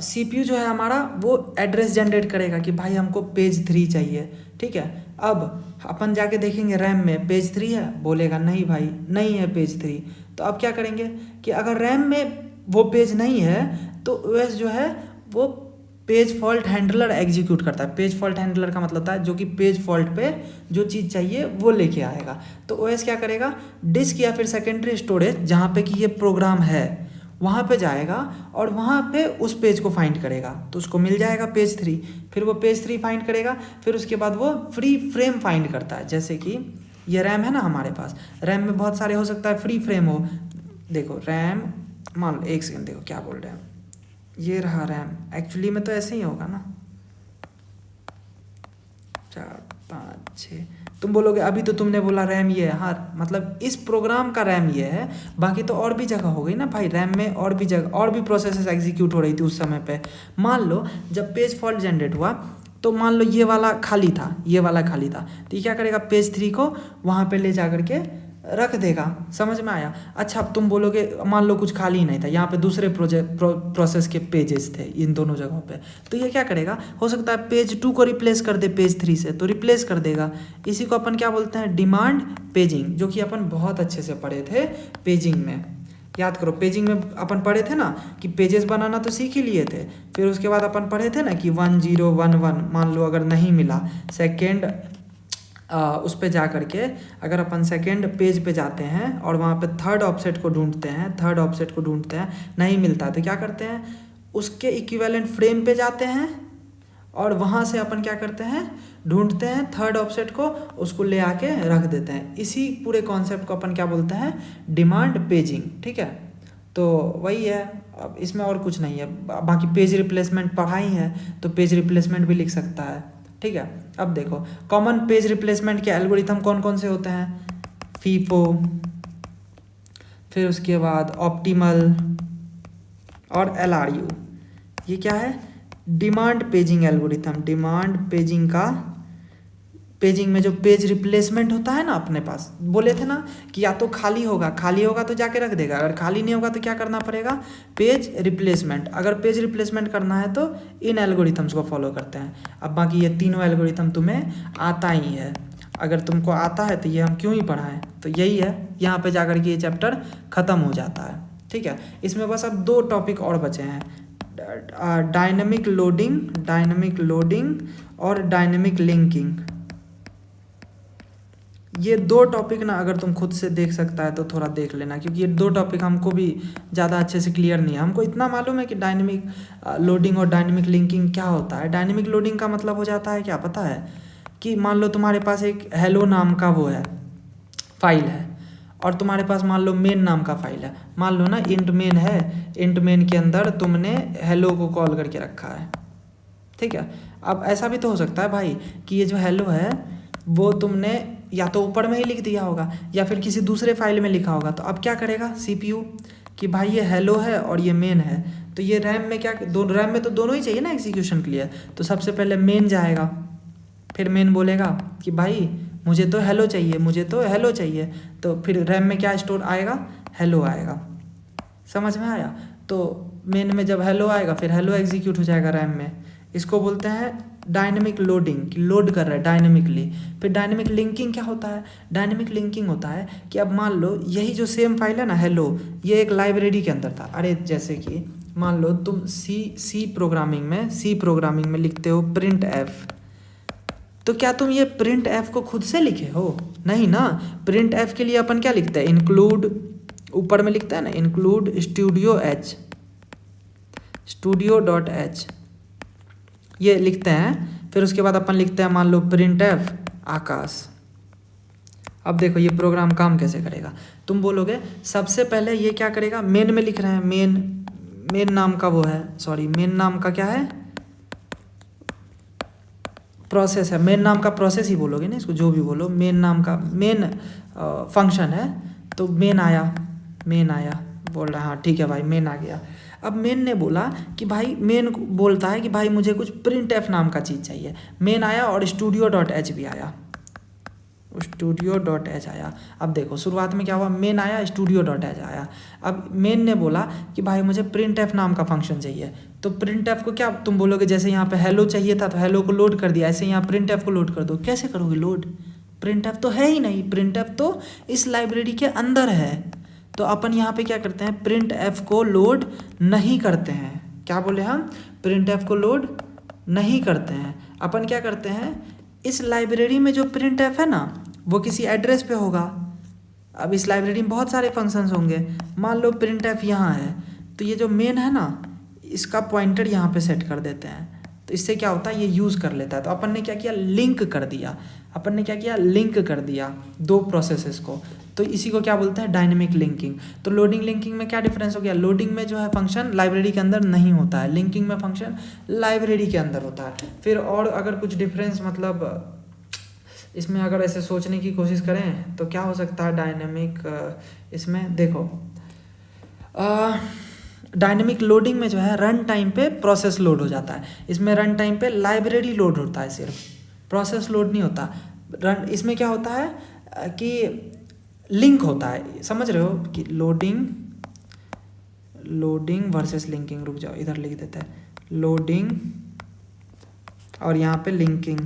CPU जो है हमारा वो एड्रेस जनरेट करेगा कि भाई हमको पेज 3 चाहिए। ठीक है, अब अपन जाके देखेंगे रैम में पेज 3 है, बोलेगा नहीं भाई नहीं है पेज 3। तो अब क्या करेंगे कि अगर रैम में वो पेज नहीं है तो OS जो है वो पेज फॉल्ट हैंडलर एग्जीक्यूट करता है। पेज फॉल्ट हैंडलर का मतलब होता है जो कि पेज फॉल्ट पे जो चीज़ चाहिए वो लेके आएगा। तो OS क्या करेगा, डिस्क या फिर सेकेंडरी स्टोरेज जहाँ पे कि ये प्रोग्राम है वहाँ पे जाएगा और वहाँ पे उस पेज को फाइंड करेगा, तो उसको मिल जाएगा पेज 3। फिर वो पेज 3 फाइंड करेगा, फिर उसके बाद वो फ्री फ्रेम फाइंड करता है। जैसे कि ये रैम है ना हमारे पास, रैम में बहुत सारे हो सकता है फ्री फ्रेम हो। देखो रैम, मान लो एक सेकंड, देखो क्या बोल रहे हैं, ये रहा रैम, एक्चुअली में तो ऐसे ही होगा ना, 4 5 6। तुम बोलोगे अभी तो तुमने बोला रैम ये है, हाँ मतलब इस प्रोग्राम का रैम ये है, बाकी तो और भी जगह हो गई ना भाई, रैम में और भी जगह और भी प्रोसेसेस एग्जीक्यूट हो रही थी उस समय पे। मान लो जब पेज फॉल्ट जनरेट हुआ तो मान लो ये वाला खाली था, ये वाला खाली था, तो ये क्या करेगा, पेज 3 को वहाँ पे ले जा करके रख देगा। समझ में आया। अच्छा अब तुम बोलोगे मान लो कुछ खाली नहीं था, यहाँ पे दूसरे प्रोसेस के पेजेस थे इन दोनों जगहों पे, तो ये क्या करेगा, हो सकता है पेज 2 को रिप्लेस कर दे पेज 3 से, तो रिप्लेस कर देगा। इसी को अपन क्या बोलते हैं, डिमांड पेजिंग, जो कि अपन बहुत अच्छे से पढ़े थे पेजिंग में। याद करो पेजिंग में अपन पढ़े थे ना कि पेजेस बनाना तो सीख ही लिए थे, फिर उसके बाद अपन पढ़े थे ना कि 1 0 1 1, मान लो अगर नहीं मिला सेकेंड उस पे जा करके अगर अपन सेकेंड पेज पे जाते हैं और वहाँ पे थर्ड ऑफसेट को ढूंढते हैं, नहीं मिलता तो क्या करते हैं, उसके इक्विवेलेंट फ्रेम पे जाते हैं और वहाँ से अपन क्या करते हैं, ढूंढते हैं थर्ड ऑफसेट को, उसको ले आके रख देते हैं। इसी पूरे कॉन्सेप्ट को अपन क्या बोलते हैं, डिमांड पेजिंग। ठीक है, तो वही है, अब इसमें और कुछ नहीं है। बाकी पेज रिप्लेसमेंट पढ़ाई है तो पेज रिप्लेसमेंट भी लिख सकता है। ठीक है, अब देखो कॉमन पेज रिप्लेसमेंट के एल्गोरिथम कौन कौन से होते हैं, फीफो, फिर उसके बाद ऑप्टिमल और LRU। ये क्या है, demand paging algorithm. Demand paging का, पेजिंग में जो पेज रिप्लेसमेंट होता है ना, अपने पास बोले थे ना कि या तो खाली होगा तो जाके रख देगा, अगर खाली नहीं होगा तो क्या करना पड़ेगा, पेज रिप्लेसमेंट। अगर पेज रिप्लेसमेंट करना है तो इन एल्गोरिथम्स को फॉलो करते हैं। अब बाकी ये तीनों एल्गोरिथम तुम्हें आता ही है, अगर तुमको आता है तो ये हम क्यों ही पढ़ाएं, तो यही है, यहाँ पे जाकर के ये चैप्टर ख़त्म हो जाता है। ठीक है, इसमें बस अब 2 टॉपिक और बचे हैं, डायनेमिक लोडिंग और डायनेमिक लिंकिंग। ये 2 टॉपिक ना अगर तुम खुद से देख सकता है तो थोड़ा देख लेना, क्योंकि ये 2 टॉपिक हमको भी ज़्यादा अच्छे से क्लियर नहीं है। हमको इतना मालूम है कि डायनेमिक लोडिंग और डायनेमिक लिंकिंग क्या होता है। डायनेमिक लोडिंग का मतलब हो जाता है क्या पता है, कि मान लो तुम्हारे पास एक हेलो नाम का वो है फाइल है और तुम्हारे पास मान लो मेन नाम का फाइल है, मान लो ना इंट मेन है, इंट मेन के अंदर तुमने हेलो को कॉल करके रखा है। ठीक है, अब ऐसा भी तो हो सकता है भाई कि ये जो हेलो है वो तुमने या तो ऊपर में ही लिख दिया होगा या फिर किसी दूसरे फाइल में लिखा होगा। तो अब क्या करेगा CPU कि भाई ये हेलो है और ये मेन है, तो ये रैम में क्या, रैम में तो दोनों ही चाहिए ना एग्जीक्यूशन के लिए। तो सबसे पहले मेन जाएगा, फिर मेन बोलेगा कि भाई मुझे तो हेलो चाहिए, तो फिर रैम में क्या स्टोर आएगा, हेलो आएगा। समझ में आया। तो मेन में जब हेलो आएगा फिर हेलो एग्जीक्यूट हो जाएगा रैम में, इसको बोलते हैं डायनेमिक लोडिंग की लोड कर रहा है डायनेमिकली। फिर डायनेमिक लिंकिंग क्या होता है? डायनेमिक लिंकिंग होता है कि अब मान लो यही जो सेम फाइल है ना हेलो, ये एक लाइब्रेरी के अंदर था। अरे जैसे कि मान लो तुम सी प्रोग्रामिंग में लिखते हो प्रिंट एफ, तो क्या तुम ये प्रिंट एफ को खुद से लिखे हो? नहीं ना। प्रिंट एफ के लिए अपन क्या लिखते हैं? इंक्लूड, ऊपर में लिखता है ना इंक्लूड studio.h ये लिखते हैं। फिर उसके बाद अपन लिखते हैं मान लो प्रिंट एफ आकाश। अब देखो ये प्रोग्राम काम कैसे करेगा। तुम बोलोगे सबसे पहले ये क्या करेगा, मेन में लिख रहे हैं, मेन नाम का वो है, सॉरी मेन नाम का क्या है, प्रोसेस है। मेन नाम का प्रोसेस ही बोलोगे ना इसको, जो भी बोलो, मेन नाम का मेन फंक्शन है। तो मेन आया बोल रहा है, हाँ ठीक है भाई मेन आ गया। अब मेन ने बोला कि भाई, मेन बोलता है कि भाई मुझे कुछ प्रिंट एफ नाम का चीज़ चाहिए। मेन आया और studio.h भी आया, studio.h आया। अब देखो शुरुआत में क्या हुआ, मेन आया studio.h आया। अब मेन ने बोला कि भाई मुझे प्रिंट एफ नाम का फंक्शन चाहिए, तो प्रिंट एफ को क्या तुम बोलोगे, जैसे यहाँ पे हेलो चाहिए था तो हेलो को लोड कर दिया, ऐसे यहाँ प्रिंट एफ को लोड कर दो। कैसे करोगे लोड? प्रिंट एफ तो है ही नहीं, प्रिंट एफ तो इस लाइब्रेरी के अंदर है। तो अपन यहाँ पे क्या करते हैं, प्रिंट एफ को लोड नहीं करते हैं। क्या बोले हम? प्रिंट एफ को लोड नहीं करते हैं। अपन क्या करते हैं, इस लाइब्रेरी में जो प्रिंट एफ है ना वो किसी एड्रेस पे होगा। अब इस लाइब्रेरी में बहुत सारे फंक्शंस होंगे, मान लो प्रिंट एफ यहाँ है, तो ये जो मेन है ना इसका पॉइंटर यहाँ पे सेट कर देते हैं। तो इससे क्या होता है, ये यूज़ कर लेता है। तो अपन ने क्या किया, लिंक कर दिया दो प्रोसेसेस को। तो इसी को क्या बोलते हैं, डायनेमिक लिंकिंग। तो लोडिंग लिंकिंग में क्या डिफरेंस हो गया, लोडिंग में जो है फंक्शन लाइब्रेरी के अंदर नहीं होता है, लिंकिंग में फंक्शन लाइब्रेरी के अंदर होता है। फिर और अगर कुछ डिफरेंस मतलब इसमें अगर ऐसे सोचने की कोशिश करें तो क्या हो सकता है डायनेमिक, इसमें देखो डायनेमिक लोडिंग में जो है रन टाइम पे प्रोसेस लोड हो जाता है, इसमें रन टाइम पे लाइब्रेरी लोड होता है, सिर्फ प्रोसेस लोड नहीं होता। इसमें क्या होता है कि लिंक होता है, समझ रहे हो कि लोडिंग वर्सेस लिंकिंग। रुक जाओ इधर लिख देते हैं, लोडिंग और यहाँ पे लिंकिंग।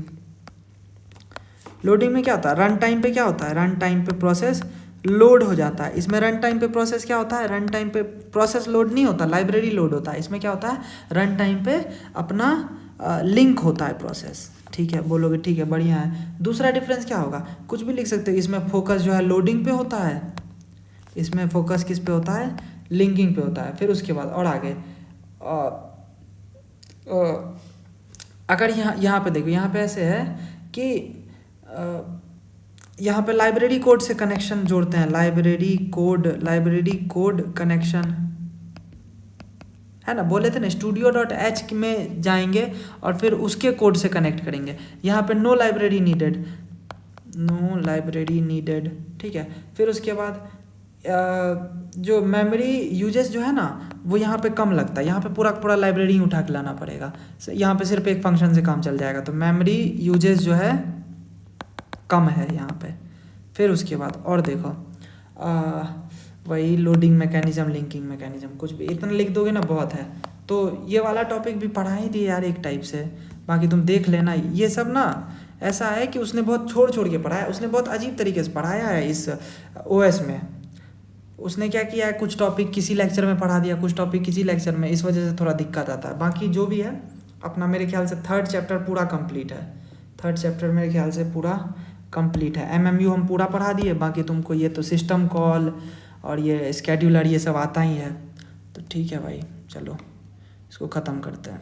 लोडिंग में क्या होता है, रन टाइम पे क्या होता है, रन टाइम पे प्रोसेस लोड हो जाता है। इसमें रन टाइम पे प्रोसेस क्या होता है, रन टाइम पे प्रोसेस लोड नहीं होता, लाइब्रेरी लोड होता है। इसमें क्या होता है, रन टाइम पे अपना लिंक होता है प्रोसेस। ठीक है, बोलोगे ठीक है बढ़िया है। दूसरा डिफरेंस क्या होगा, कुछ भी लिख सकते हो। इसमें फोकस जो है लोडिंग पे होता है, इसमें फोकस किस पे होता है, लिंकिंग पे होता है। फिर उसके बाद और आगे अगर यहाँ पे देखो, यहाँ पे ऐसे है कि यहाँ पे लाइब्रेरी कोड से कनेक्शन जोड़ते हैं, लाइब्रेरी कोड कनेक्शन है ना, बोले थे ना studio.h में जाएंगे और फिर उसके कोड से कनेक्ट करेंगे। यहाँ पे नो लाइब्रेरी नीडेड, ठीक है। फिर उसके बाद जो मेमोरी यूजेस जो है ना वो यहाँ पे कम लगता है, यहाँ पे पूरा लाइब्रेरी उठा के लाना पड़ेगा, यहाँ पे सिर्फ एक फंक्शन से काम चल जाएगा। तो मेमोरी यूजेस जो है कम है यहाँ पे। फिर उसके बाद और देखो वही लोडिंग मैकेनिज्म, लिंकिंग मैकेनिज्म, कुछ भी इतना लिख दोगे ना बहुत है। तो ये वाला टॉपिक भी पढ़ा ही दिए यार एक टाइप से, बाकी तुम देख लेना। ये सब ना ऐसा है कि उसने बहुत छोड़ के पढ़ाया, उसने बहुत अजीब तरीके से पढ़ाया है इस OS में। उसने क्या किया है, कुछ टॉपिक किसी लेक्चर में पढ़ा दिया, कुछ टॉपिक किसी लेक्चर में, इस वजह से थोड़ा दिक्कत आता है। बाकी जो भी है अपना मेरे ख्याल से 3rd चैप्टर पूरा कंप्लीट है, 3rd चैप्टर मेरे ख्याल से पूरा कंप्लीट है। MMU हम पूरा पढ़ा दिए, बाकी तुमको ये तो सिस्टम कॉल और ये स्केड्यूलर ये सब आता ही है। तो ठीक है भाई, चलो इसको ख़त्म करते हैं।